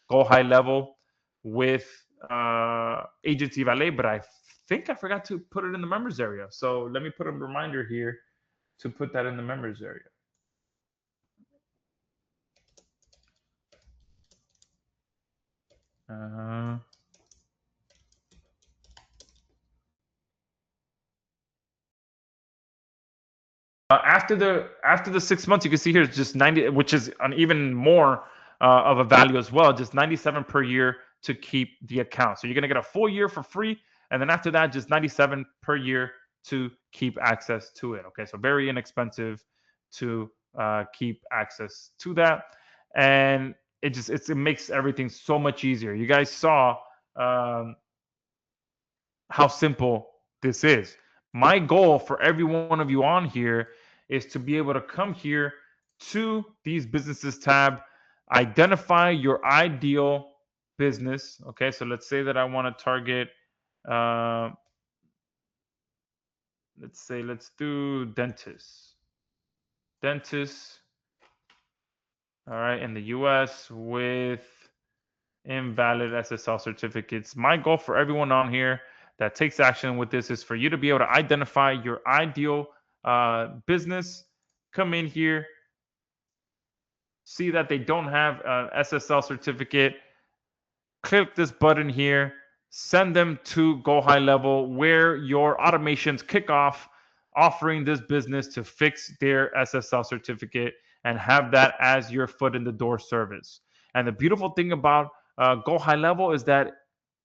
Go High Level with AiGency Valet, but I think I forgot to put it in the members area. So let me put a reminder here to put that in the members area. After the 6 months, you can see here it's just 90, which is an even more of a value as well. Just 97 per year to keep the account. So you're gonna get a full year for free, and then after that, just 97 per year to keep access to it. Okay, so very inexpensive to keep access to that, and it makes everything so much easier. You guys saw how simple this is. My goal for every one of you on here is to be able to come here to these businesses tab, identify your ideal business. Okay, so let's say that I want to target, let's do dentists. Dentists, all right, in the US with invalid SSL certificates. My goal for everyone on here that takes action with this is for you to be able to identify your ideal business, come in here, see that they don't have an SSL certificate, click this button here, send them to Go High Level where your automations kick off offering this business to fix their SSL certificate and have that as your foot in the door service. And the beautiful thing about Go High Level is that,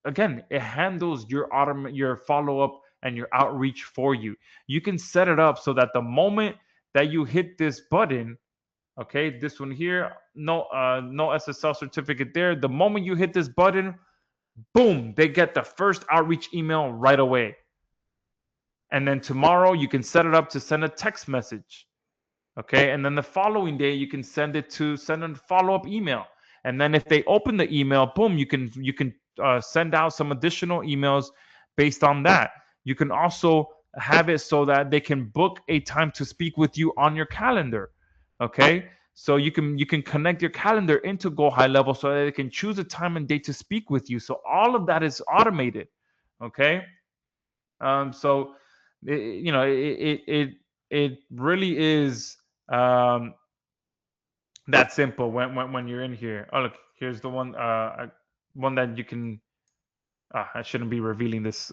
again, it handles your follow up and your outreach for you. You can set it up so that the moment that you hit this button, okay, this one here, no SSL certificate there. The moment you hit this button, boom, they get the first outreach email right away. And then tomorrow you can set it up to send a text message. Okay. And then the following day you can send a follow-up email. And then if they open the email, boom, you can send out some additional emails based on that. You can also have it so that they can book a time to speak with you on your calendar. Okay. So you can connect your calendar into Go High Level so that they can choose a time and date to speak with you. So all of that is automated. Okay. So it really is that simple when you're in here. Oh, look, here's the one that you can. I shouldn't be revealing this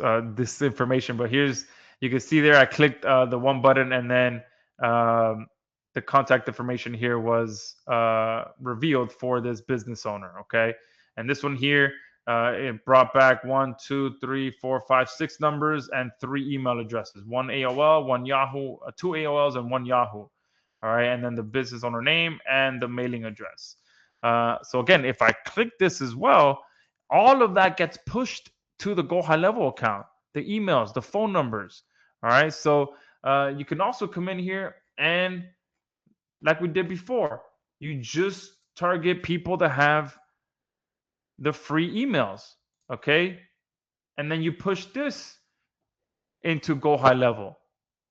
information, but here's, you can see there. I clicked the one button, and then um, the contact information here was revealed for this business owner. Okay, and this one here, it brought back 1, 2, 3, 4, 5, 6 numbers and 3 email addresses: one AOL, one Yahoo, 2 AOLs, and one Yahoo. All right, and then the business owner name and the mailing address. So again, if I click this as well, all of that gets pushed to the Go High Level account, the emails, the phone numbers. All right. So you can also come in here and, like we did before, you just target people that have the free emails. Okay. And then you push this into Go High Level.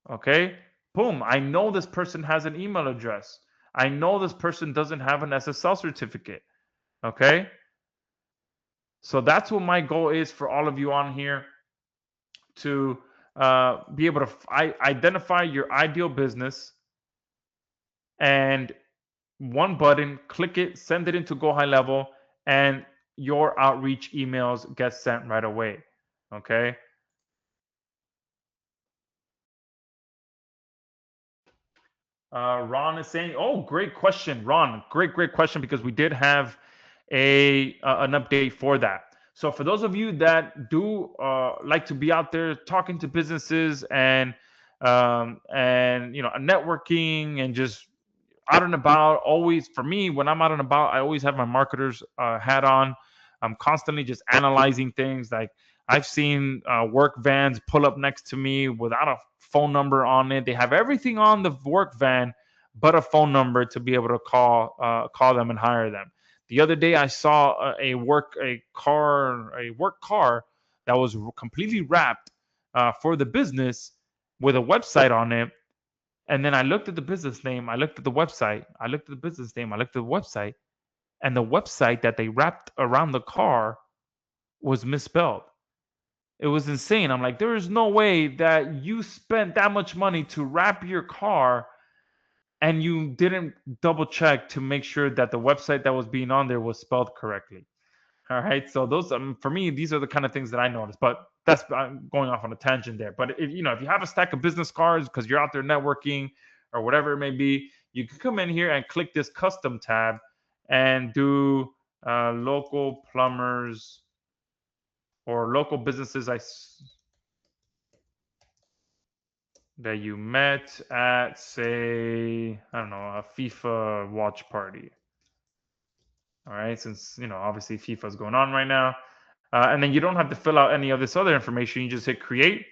Okay. Boom. I know this person has an email address. I know this person doesn't have an SSL certificate. Okay. So that's what my goal is for all of you on here, to be able to identify your ideal business, and one button, click it, send it into Go High Level, and your outreach emails get sent right away. Okay. Ron is saying, "Oh, great question, Ron. Great question, because we did have an update for that. So for those of you that do like to be out there talking to businesses and networking and just out and about, always, for me, when I'm out and about, I always have my marketer's hat on. I'm constantly just analyzing things. Like, I've seen work vans pull up next to me without a phone number on it. They have everything on the work van but a phone number to be able to call them and hire them. The other day, I saw a work car that was completely wrapped for the business with a website on it. And then I looked at the business name, I looked at the website, I looked at the business name, I looked at the website, and the website that they wrapped around the car was misspelled. It was insane. I'm like, there is no way that you spent that much money to wrap your car and you didn't double check to make sure that the website that was being on there was spelled correctly. All right. So those, for me, these are the kind of things that I notice. But that's, I'm going off on a tangent there. But if you have a stack of business cards because you're out there networking or whatever it may be, you can come in here and click this custom tab and do local plumbers or local businesses that you met at, say, I don't know, a FIFA watch party. All right, since obviously FIFA is going on right now. And then you don't have to fill out any of this other information. You just hit create.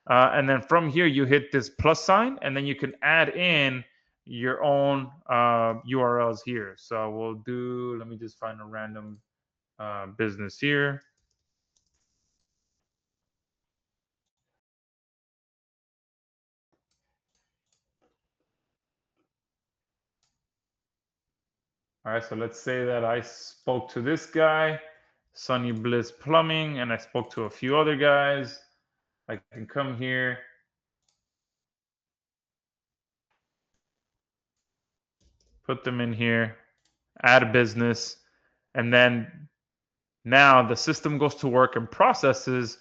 And then from here, you hit this plus sign, and then you can add in your own URLs here. So let me just find a random business here. All right, so let's say that I spoke to this guy, Sunny Bliss Plumbing, and I spoke to a few other guys. I can come here, put them in here, add a business, and then now the system goes to work and processes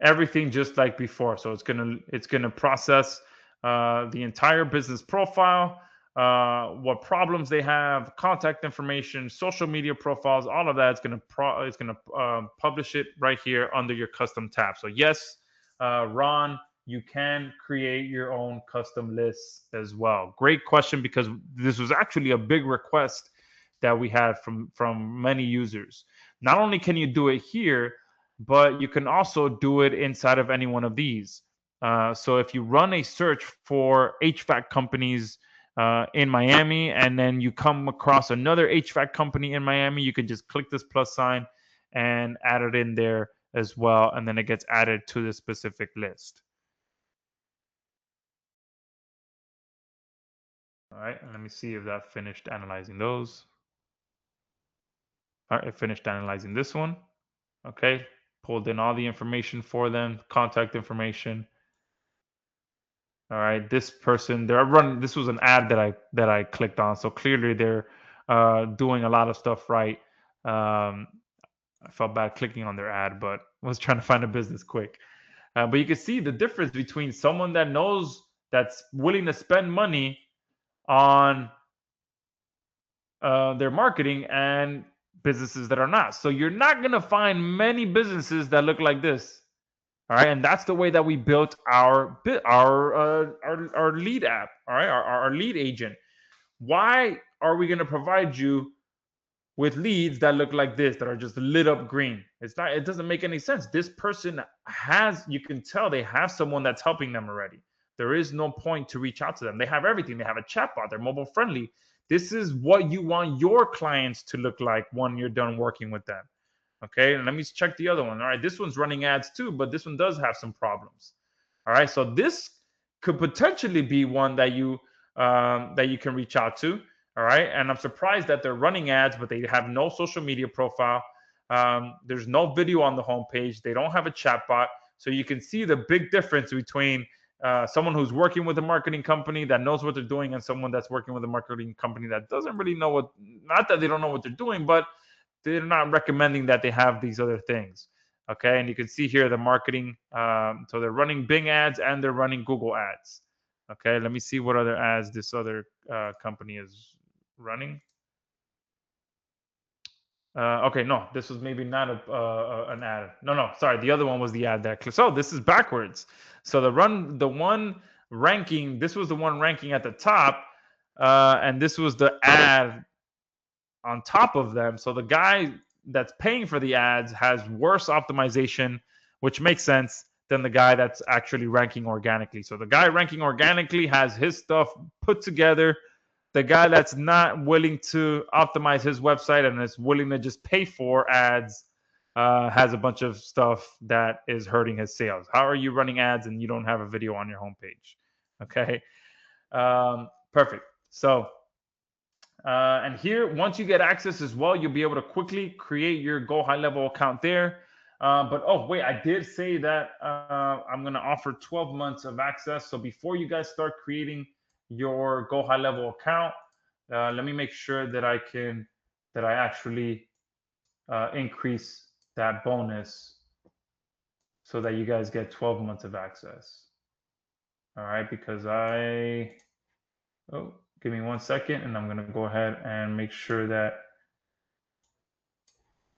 everything just like before. So it's gonna process the entire business profile, what problems they have, contact information, social media profiles, all of that. It's gonna publish it right here under your custom tab. So yes, Ron, you can create your own custom lists as well. Great question, because this was actually a big request that we had from many users. Not only can you do it here, but you can also do it inside of any one of these. So if you run a search for HVAC companies in Miami, and then you come across another HVAC company in Miami, you can just click this plus sign and add it in there as well, and then it gets added to the specific list. All right, and let me see if that finished analyzing those. All right, it finished analyzing this one. Okay, pulled in all the information for them, contact information. All right, this person, they're running. This was an ad that I clicked on, so clearly they're doing a lot of stuff right. I felt bad clicking on their ad, but was trying to find a business quick. But you can see the difference between someone that knows, that's willing to spend money on their marketing, and businesses that are not. So you're not going to find many businesses that look like this. All right, and that's the way that we built our lead app. All right, our lead agent. Why are we going to provide you with leads that look like this, that are just lit up green? It's not. It doesn't make any sense. This person has. You can tell they have someone that's helping them already. There is no point to reach out to them. They have everything. They have a chatbot. They're mobile friendly. This is what you want your clients to look like when you're done working with them. Okay, and let me check the other one. All right, this one's running ads too, but this one does have some problems. All right, so this could potentially be one that you can reach out to. All right, and I'm surprised that they're running ads, but they have no social media profile. There's no video on the homepage. They don't have a chatbot, so you can see the big difference between someone who's working with a marketing company that knows what they're doing, and someone that's working with a marketing company that doesn't really know what. Not that they don't know what they're doing, but they're not recommending that they have these other things. Okay, and you can see here the marketing. So they're running Bing ads and they're running Google ads. Okay, let me see what other ads this other company is running. Okay, no, this was maybe not an ad. No, sorry, the other one was the ad that. So this is backwards. So the one ranking. This was the one ranking at the top, and this was the ad on top of them. So the guy that's paying for the ads has worse optimization, which makes sense, than the guy that's actually ranking organically. So the guy ranking organically has his stuff put together. The guy that's not willing to optimize his website and is willing to just pay for ads has a bunch of stuff that is hurting his sales. How are you running ads and you don't have a video on your homepage? Okay. Perfect. So and here, once you get access as well, you'll be able to quickly create your Go High Level account there. But oh, wait, I did say that I'm going to offer 12 months of access. So before you guys start creating your Go High Level account, let me make sure that I actually increase that bonus so that you guys get 12 months of access. All right, because give me 1 second, and I'm going to go ahead and make sure that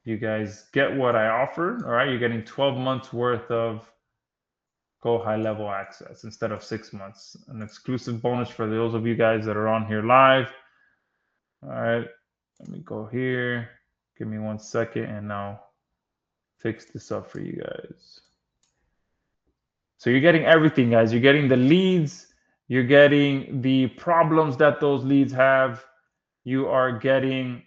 you guys get what I offered. All right, you're getting 12 months worth of Go High Level access instead of 6 months. An exclusive bonus for those of you guys that are on here live. All right, let me go here. Give me 1 second, and I'll fix this up for you guys. So you're getting everything, guys. You're getting the leads. You're getting the problems that those leads have. You are getting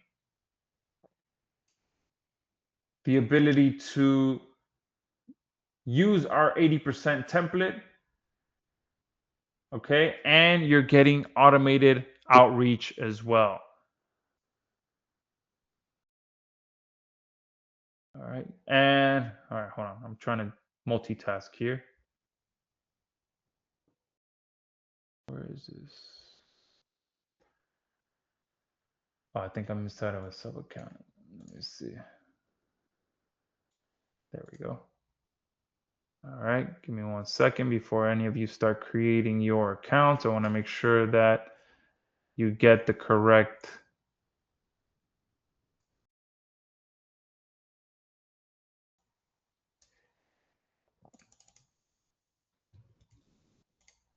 the ability to use our 80% template. Okay, and you're getting automated outreach as well. All right, and all right, hold on. I'm trying to multitask here. Where is this? Oh, I think I'm inside of a sub account. Let me see. There we go. All right, give me 1 second before any of you start creating your accounts. I want to make sure that you get the correct.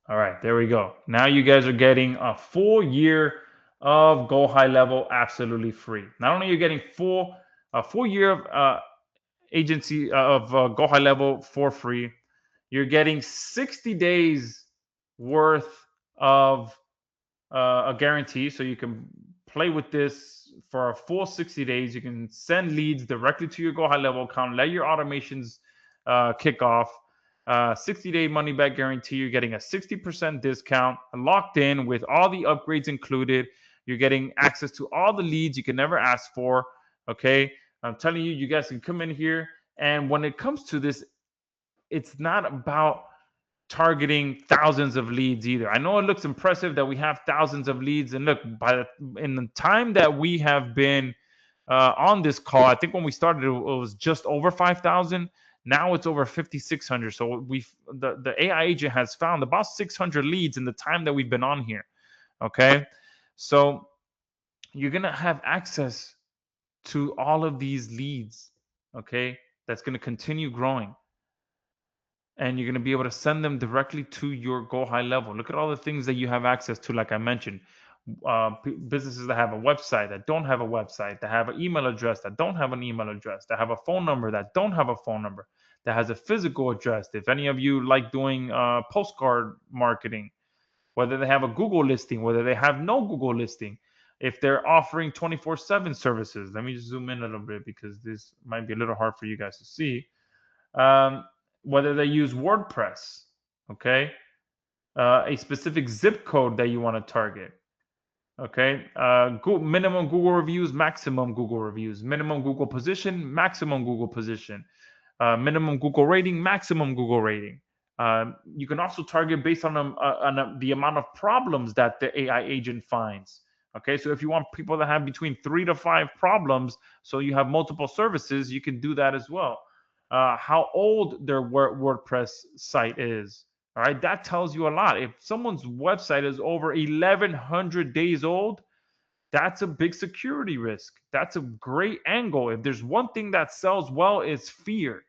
All right, there we go. Now you guys are getting a full year of Go High Level absolutely free. Not only are you getting a full year of agency of Go High Level for free, you're getting 60 days worth of a guarantee, so you can play with this for a full 60 days. You can send leads directly to your Go High Level account, let your automations kick off. 60-day money back guarantee. You're getting a 60% discount, locked in with all the upgrades included. You're getting access to all the leads you can never ask for. Okay, I'm telling you, you guys can come in here, and when it comes to this, it's not about targeting thousands of leads either. I know it looks impressive that we have thousands of leads, and look, in the time that we have been on this call, I think when we started, it was just over 5,000. Now it's over 5,600. So the AI agent has found about 600 leads in the time that we've been on here. Okay, so you're gonna have access to all of these leads. Okay, that's gonna continue growing, and you're going to be able to send them directly to your Go High level. Look at all the things that you have access to, like I mentioned. Businesses that have a website, that don't have a website, that have an email address, that don't have an email address, that have a phone number, that don't have a phone number, that has a physical address. If any of you like doing postcard marketing, whether they have a Google listing, whether they have no Google listing, if they're offering 24/7 services. Let me just zoom in a little bit because this might be a little hard for you guys to see. Um, Whether they use WordPress, okay, a specific zip code that you want to target, okay, minimum Google reviews, maximum Google reviews, minimum Google position, maximum Google position, minimum Google rating, maximum Google rating. You can also target based on, the amount of problems that the AI agent finds. Okay, so if you want people that have between 3 to 5 problems, so you have multiple services, you can do that as well. How old their WordPress site is. All right, that tells you a lot. If someone's website is over 1,100 days old, that's a big security risk. That's a great angle. If there's one thing that sells well, it's fear.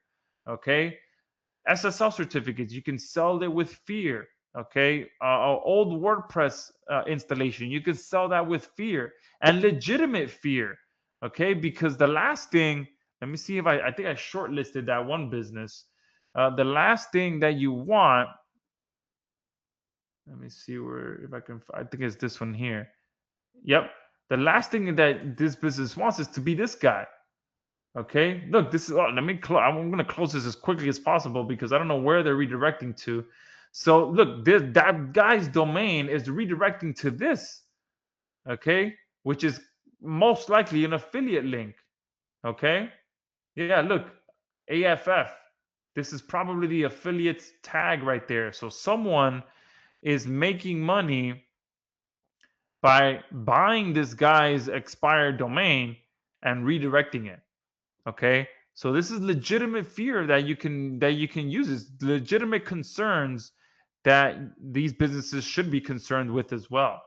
Okay, SSL certificates, you can sell it with fear. Okay, old WordPress installation, you can sell that with fear and legitimate fear. Okay, because the last thing, let me see if I think I shortlisted that one business. The last thing that you want, let me see where, if I can, I think it's this one here. Yep. The last thing that this business wants is to be this guy. Okay, look, this is, let me I'm going to close this as quickly as possible because I don't know where they're redirecting to. So look, that guy's domain is redirecting to this, okay, which is most likely an affiliate link. Okay, yeah, look, AFF, this is probably the affiliate's tag right there. So someone is making money by buying this guy's expired domain and redirecting it. Okay, so this is legitimate fear that you can use. It's legitimate concerns that these businesses should be concerned with as well.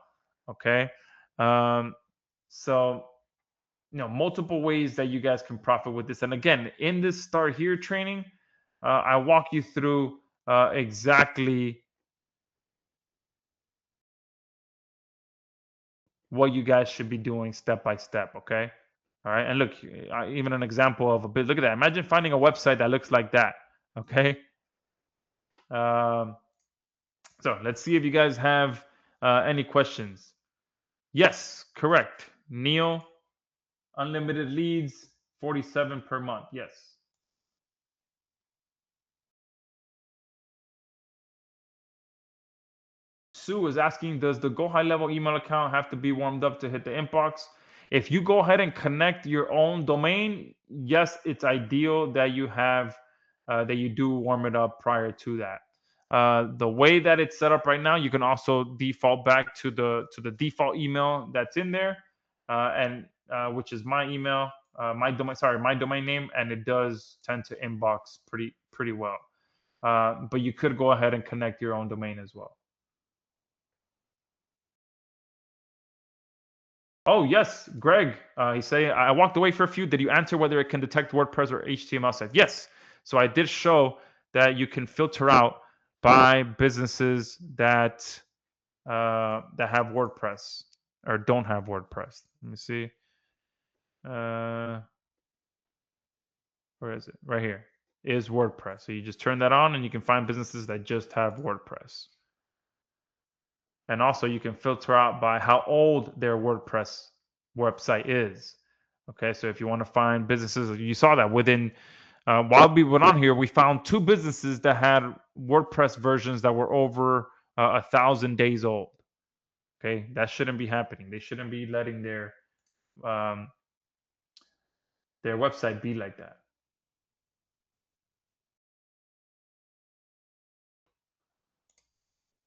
Okay, so multiple ways that you guys can profit with this. And again, in this Start Here training, I walk you through exactly what you guys should be doing step by step. Okay. All right. And look, even an example of a bit. Look at that. Imagine finding a website that looks like that. Okay. So let's see if you guys have any questions. Yes, correct. Neil, unlimited leads, 47 per month. Yes. Sue is asking, does the Go High Level email account have to be warmed up to hit the inbox? If you go ahead and connect your own domain, yes, it's ideal that you have that you do warm it up prior to that. The way that it's set up right now, you can also default back to the default email that's in there, and which is my email, my domain name, and it does tend to inbox pretty well. But you could go ahead and connect your own domain as well. Oh, yes, Greg. He say, I walked away for a few. Did you answer whether it can detect WordPress or HTML sites? Yes. So I did show that you can filter out by businesses that that have WordPress or don't have WordPress. Let me see. Where is it? Right here. Is WordPress. So you just turn that on and you can find businesses that just have WordPress. And also you can filter out by how old their WordPress website is. Okay, so if you want to find businesses, you saw that within, while we went on here, we found 2 businesses that had WordPress versions that were over 1,000 days old. Okay, that shouldn't be happening. They shouldn't be letting their website be like that.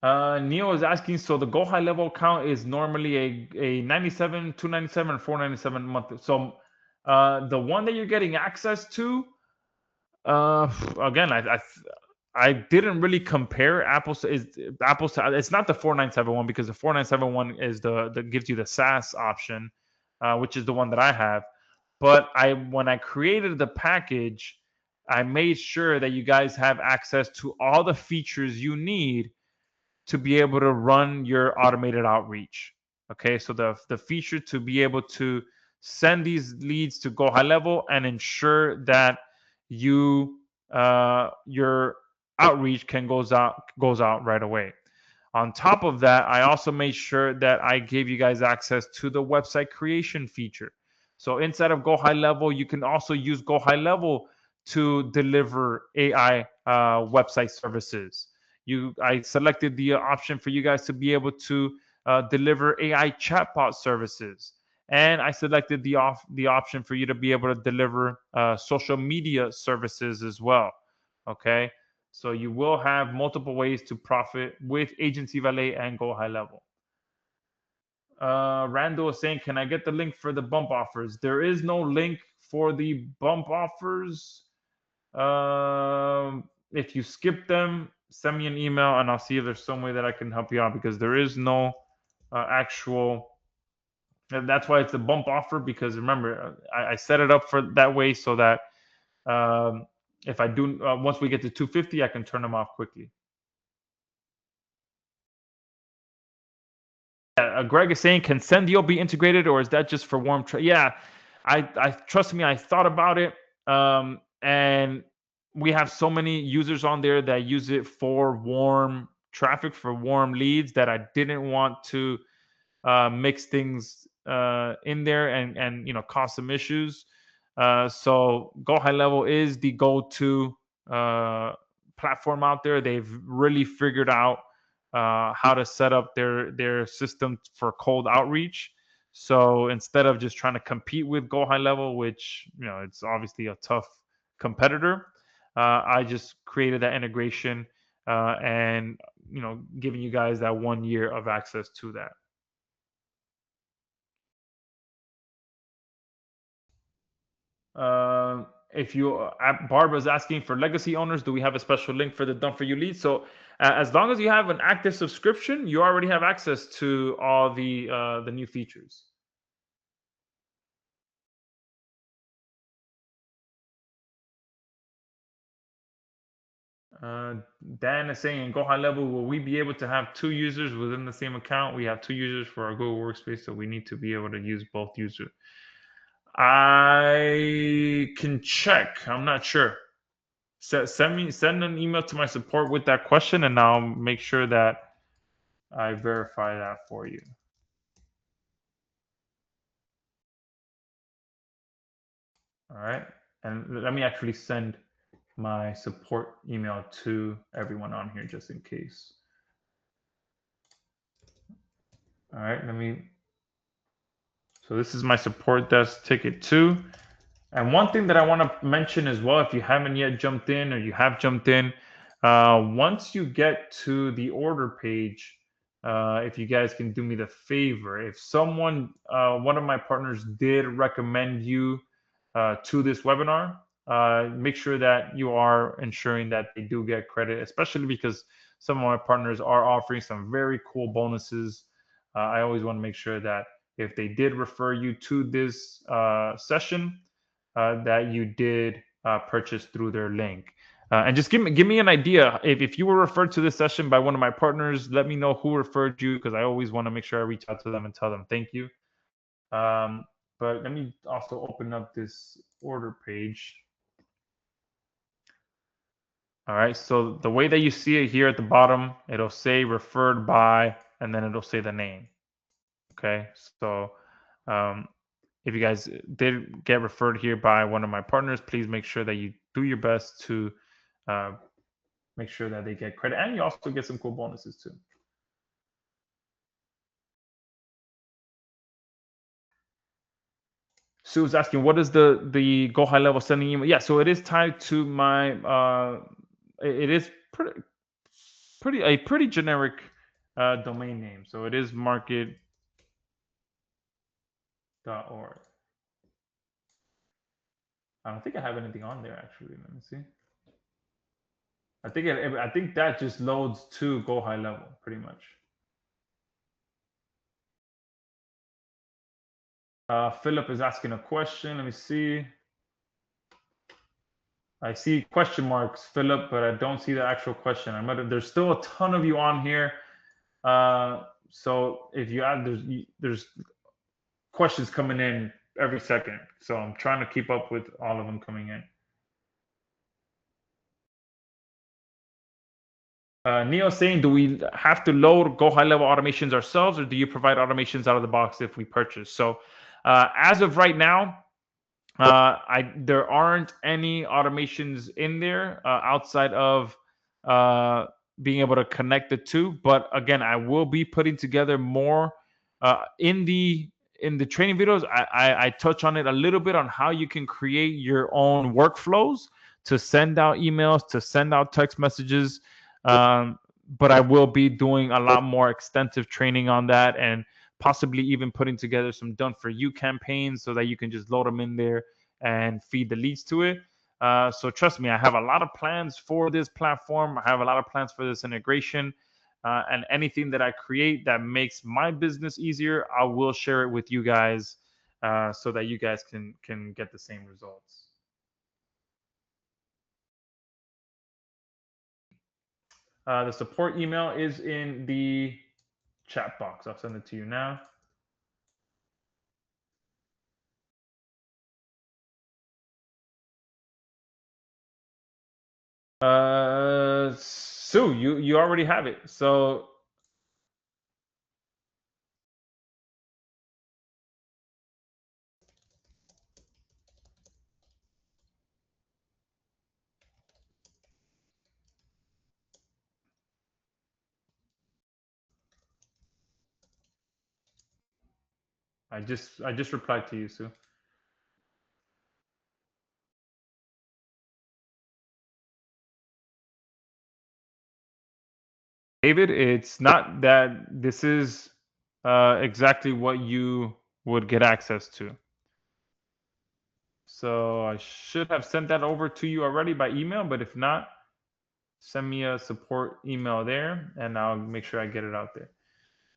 Neo is asking, so the Go High Level account is normally a 97, 297, or 497 a month. So the one that you're getting access to, uh, again, I didn't really compare apples to it's not the 497 one because the 497 one is the gives you the SaaS option, which is the one that I have. But I when I created the package, I made sure that you guys have access to all the features you need to be able to run your automated outreach. Okay, so the feature to be able to send these leads to Go High Level and ensure that your outreach can goes out right away. On top of that, I also made sure that I gave you guys access to the website creation feature. So inside of Go High Level, you can also use Go High Level to deliver AI website services. I selected the option for you guys to be able to deliver AI chatbot services, and I selected the option for you to be able to deliver social media services as well. Okay, so you will have multiple ways to profit with AiGency Valet and Go High Level. Randall is saying, "Can I get the link for the bump offers?" There is no link for the bump offers. If you skip them, send me an email and I'll see if there's some way that I can help you out because there is no actual. And that's why it's a bump offer because remember, I set it up for that way so that if I do, once we get to 250, I can turn them off quickly. Greg is saying, can Sendio be integrated or is that just for warm trade? Yeah, I trust me, I thought about it. And we have so many users on there that use it for warm traffic, for warm leads that I didn't want to mix things in there and cause some issues. So Go High Level is the go-to platform out there. They've really figured out how to set up their system for cold outreach. So instead of just trying to compete with Go High Level, which it's obviously a tough competitor, I just created that integration and giving you guys that 1 year of access to that. If you Barbara's asking for legacy owners, do we have a special link for the done for you leads? So as long as you have an active subscription, you already have access to all the new features. Dan is saying in Go High Level, will we be able to have two users within the same account? We have two users for our Google Workspace, so we need to be able to use both users. I can check. I'm not sure. Send an email to my support with that question, and I'll make sure that I verify that for you. All right, and let me actually send my support email to everyone on here just in case. All right, so this is my support desk ticket 2. And one thing that I want to mention as well, if you haven't yet jumped in or you have jumped in, once you get to the order page, if you guys can do me the favor, if someone, one of my partners did recommend you to this webinar, make sure that you are ensuring that they do get credit, especially because some of my partners are offering some very cool bonuses. I always want to make sure that if they did refer you to this session, that you did purchase through their link. And just give me an idea. If you were referred to this session by one of my partners, let me know who referred you because I always want to make sure I reach out to them and tell them thank you. But let me also open up this order page. All right, so the way that you see it here at the bottom, it'll say referred by, and then it'll say the name. Okay, so if you guys did get referred here by one of my partners, please make sure that you do your best to make sure that they get credit, and you also get some cool bonuses too. Sue's asking, what is the Go High Level sending email? Yeah, so it is tied to my. It is pretty generic domain name. So it is market.org. I don't think I have anything on there actually. Let me see. I think that just loads to Go High Level pretty much. Philip is asking a question. Let me see. I see question marks, Philip, but I don't see the actual question. There's still a ton of you on here. So if you add, there's questions coming in every second. So I'm trying to keep up with all of them coming in. Neo saying, do we have to load Go High Level automations ourselves, or do you provide automations out of the box if we purchase? So as of right now, there aren't any automations in there outside of being able to connect the two. But again, I will be putting together more in the training videos. I touch on it a little bit on how you can create your own workflows to send out emails, to send out text messages. But I will be doing a lot more extensive training on that, and possibly even putting together some done for you campaigns so that you can just load them in there and feed the leads to it. So trust me, I have a lot of plans for this platform. I have a lot of plans for this integration, and anything that I create that makes my business easier, I will share it with you guys so that you guys can get the same results. The support email is in the chat box. I'll send it to you now. Sue, you already have it. So I just replied to you, Sue. David, it's not that this is exactly what you would get access to. So I should have sent that over to you already by email, but if not, send me a support email there and I'll make sure I get it out there.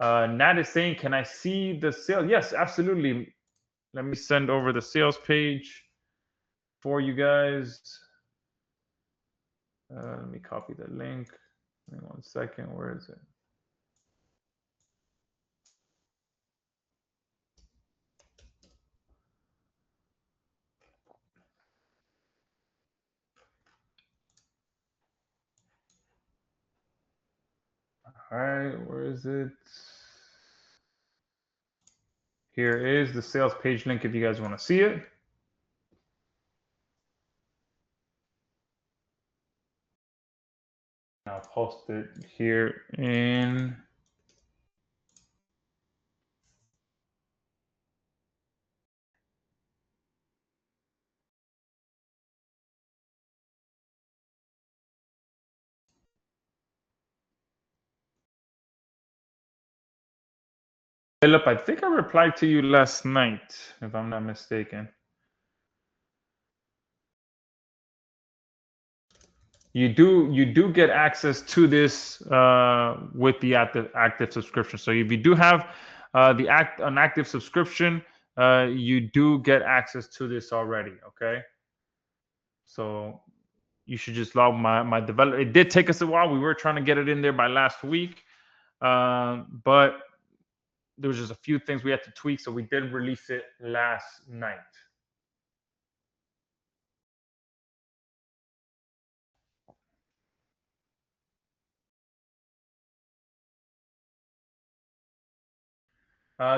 Nat is saying, can I see the sale? Yes, absolutely. Let me send over the sales page for you guys. Let me copy the link. Give me 1 second. Where is it? All right, where is it? Here is the sales page link if you guys want to see it. I'll post it here in Philip. I think I replied to you last night, if I'm not mistaken. You do get access to this with the active subscription. So if you do have an active subscription, you do get access to this already. Okay, so you should just log my developer. It did take us a while. We were trying to get it in there by last week, but there was just a few things we had to tweak, so we did release it last night.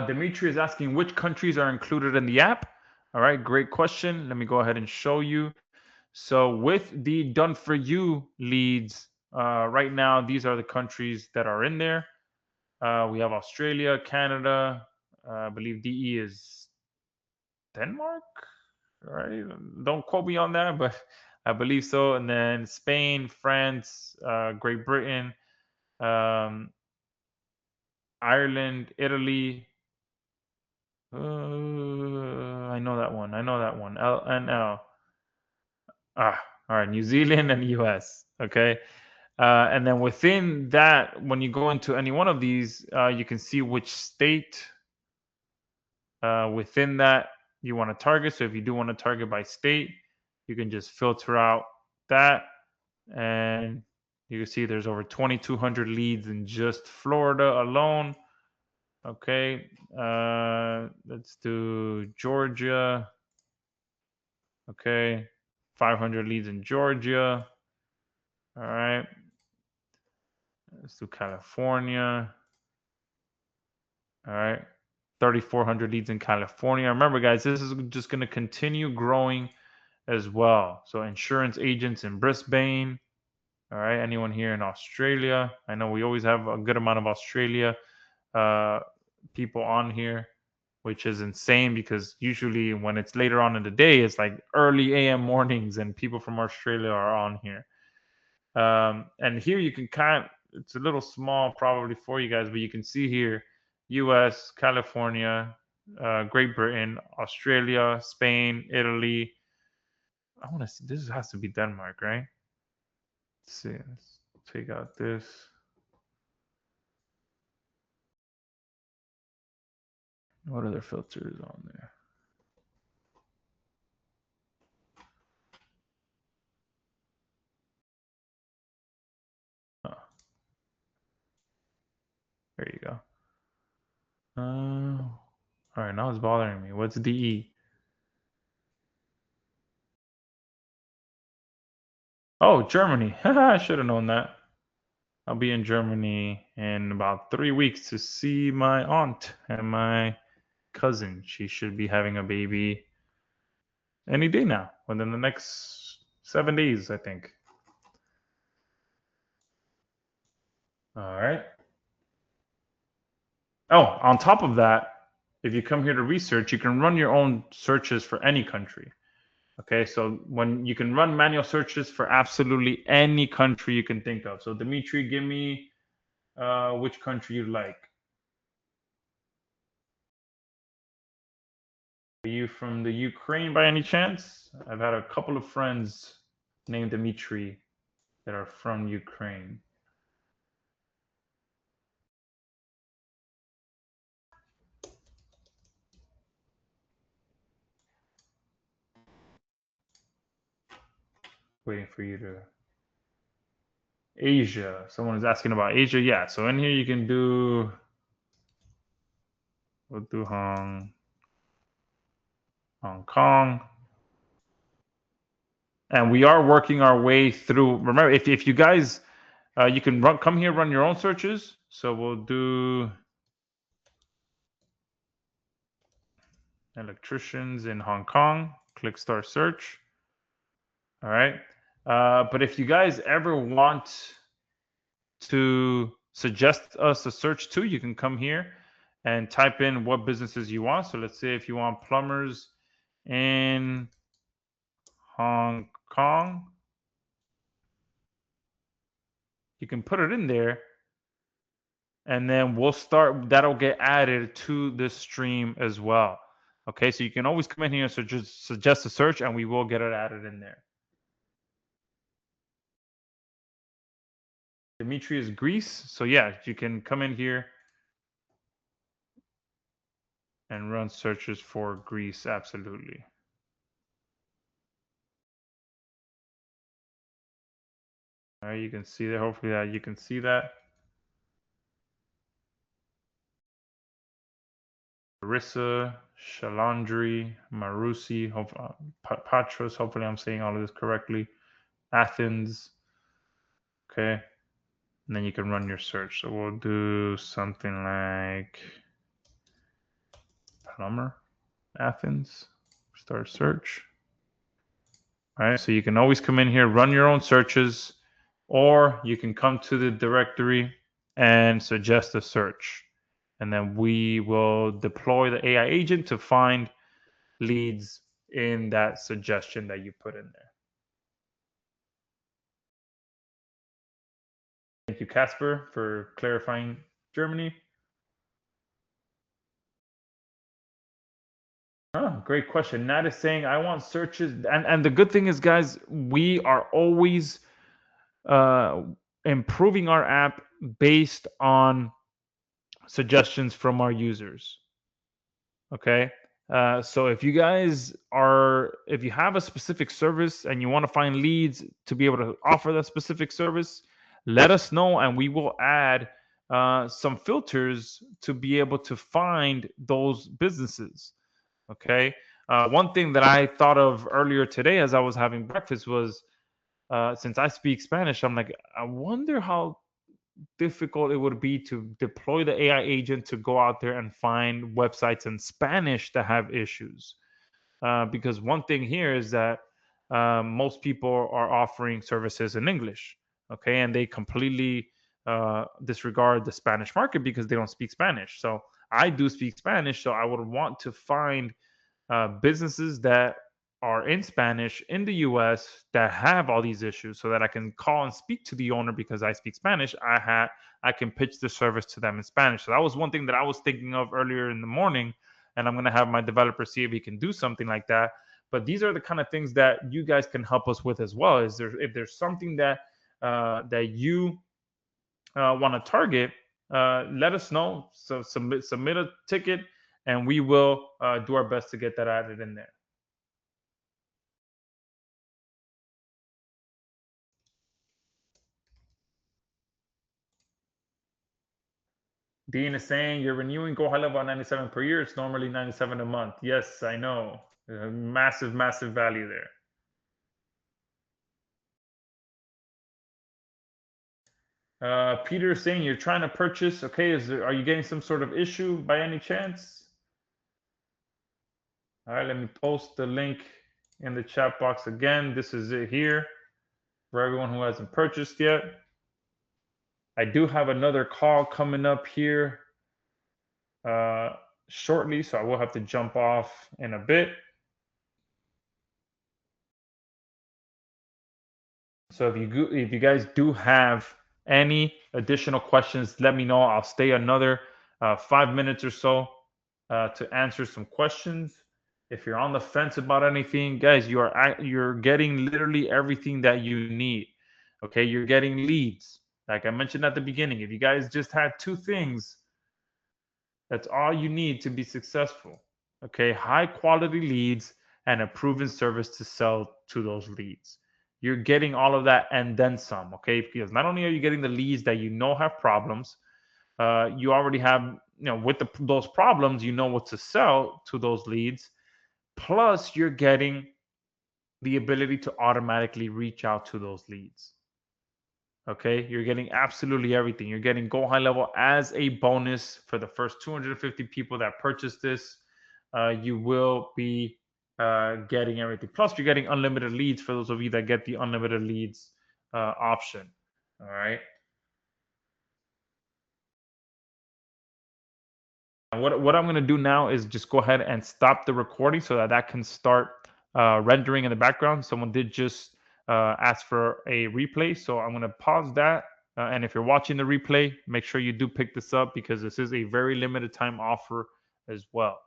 Dimitri is asking which countries are included in the app. All right, great question. Let me go ahead and show you. So with the done for you leads, right now, these are the countries that are in there. We have Australia, Canada, I believe DE is Denmark, right? Don't quote me on that, but I believe so. And then Spain, France, Great Britain, Ireland, Italy. I know that one. LNL. All right. New Zealand and US. Okay. And then within that, when you go into any one of these, you can see which state within that you want to target. So if you do want to target by state, you can just filter out that, and you can see there's over 2,200 leads in just Florida alone. Okay, let's do Georgia. Okay, 500 leads in Georgia. All right, let's do California. All right, 3,400 leads in California. Remember, guys, this is just going to continue growing as well. So insurance agents in Brisbane. All right, anyone here in Australia? I know we always have a good amount of Australia people on here, which is insane because usually when it's later on in the day, it's like early AM mornings and people from Australia are on here. And here you can it's a little small probably for you guys, but you can see here US, California, Great Britain, Australia, Spain, Italy. I want to see, this has to be Denmark, right? Let's see, let's take out this. What other filters on there? Oh, there you go. All right, now it's bothering me. What's DE? Oh, Germany. I should have known that. I'll be in Germany in about 3 weeks to see my aunt and my cousin. She should be having a baby any day now, within the next 7 days, I think. All right. Oh, on top of that, if you come here to research, you can run your own searches for any country. Okay, so when you can run manual searches for absolutely any country you can think of. So Dimitri, give me which country you like. Are you from the Ukraine by any chance? I've had a couple of friends named Dimitri that are from Ukraine. Waiting for you to. Asia. Someone is asking about Asia. Yeah, so in here you can do. We'll do Hong Kong. And we are working our way through. Remember, if you guys, you can come here, run your own searches. So we'll do electricians in Hong Kong. Click start search. All right. But if you guys ever want to suggest us a search too, you can come here and type in what businesses you want. So let's say if you want plumbers in Hong Kong, you can put it in there, and then that'll get added to this stream as well. Okay, so you can always come in here and just suggest a search, and we will get it added in there. Dimitri is Greece, so yeah, you can come in here and run searches for Greece, absolutely. All right, you can see that. Hopefully that you can see that. Marissa, Shalandri, Marusi, Patros, hopefully I'm saying all of this correctly. Athens. Okay. And then you can run your search. So we'll do something like plumber, Athens, start search. All right. So you can always come in here, run your own searches, or you can come to the directory and suggest a search. And then we will deploy the AI agent to find leads in that suggestion that you put in there. Thank you, Casper, for clarifying Germany. Oh, great question. Nat is saying, I want searches. And the good thing is, guys, we are always uh, improving our app based on suggestions from our users. Okay. So if you have a specific service and you want to find leads to be able to offer that specific service, let us know and we will add some filters to be able to find those businesses. Okay. One thing that I thought of earlier today as I was having breakfast was since I speak Spanish, I'm like, I wonder how difficult it would be to deploy the AI agent to go out there and find websites in Spanish that have issues. Because one thing here is that most people are offering services in English, okay, and they completely disregard the Spanish market because they don't speak Spanish. So I do speak Spanish, so I would want to find businesses that are in Spanish in the US that have all these issues so that I can call and speak to the owner because I speak Spanish. I can pitch the service to them in Spanish. So that was one thing that I was thinking of earlier in the morning, and I'm going to have my developer see if he can do something like that. But these are the kind of things that you guys can help us with as well. Is there if there's something that that you want to target, let us know. So submit a ticket, and we will do our best to get that added in there. Dean is saying you're renewing Go High Level at 97 per year. It's normally 97 a month. Yes, I know. Massive, massive value there. Peter is saying you're trying to purchase. Okay, are you getting some sort of issue by any chance? All right, let me post the link in the chat box again. This is it here for everyone who hasn't purchased yet. I do have another call coming up here uh, shortly, so I will have to jump off in a bit. So if you guys do have any additional questions, let me know. I'll stay another 5 minutes or so to answer some questions. If you're on the fence about anything, guys, you're getting literally everything that you need. Okay, you're getting leads. Like I mentioned at the beginning, if you guys just had two things, that's all you need to be successful. Okay, high quality leads and a proven service to sell to those leads. You're getting all of that and then some. Okay, because not only are you getting the leads that you know have problems, you already have, with those problems, you know what to sell to those leads. Plus, you're getting the ability to automatically reach out to those leads. Okay, you're getting absolutely everything. You're getting Go High Level as a bonus for the first 250 people that purchase this. You will be getting everything. Plus, you're getting unlimited leads for those of you that get the unlimited leads option. All right. And what I'm going to do now is just go ahead and stop the recording so that that can start rendering in the background. Someone did just ask for a replay, so I'm going to pause that. And if you're watching the replay, make sure you do pick this up because this is a very limited time offer as well.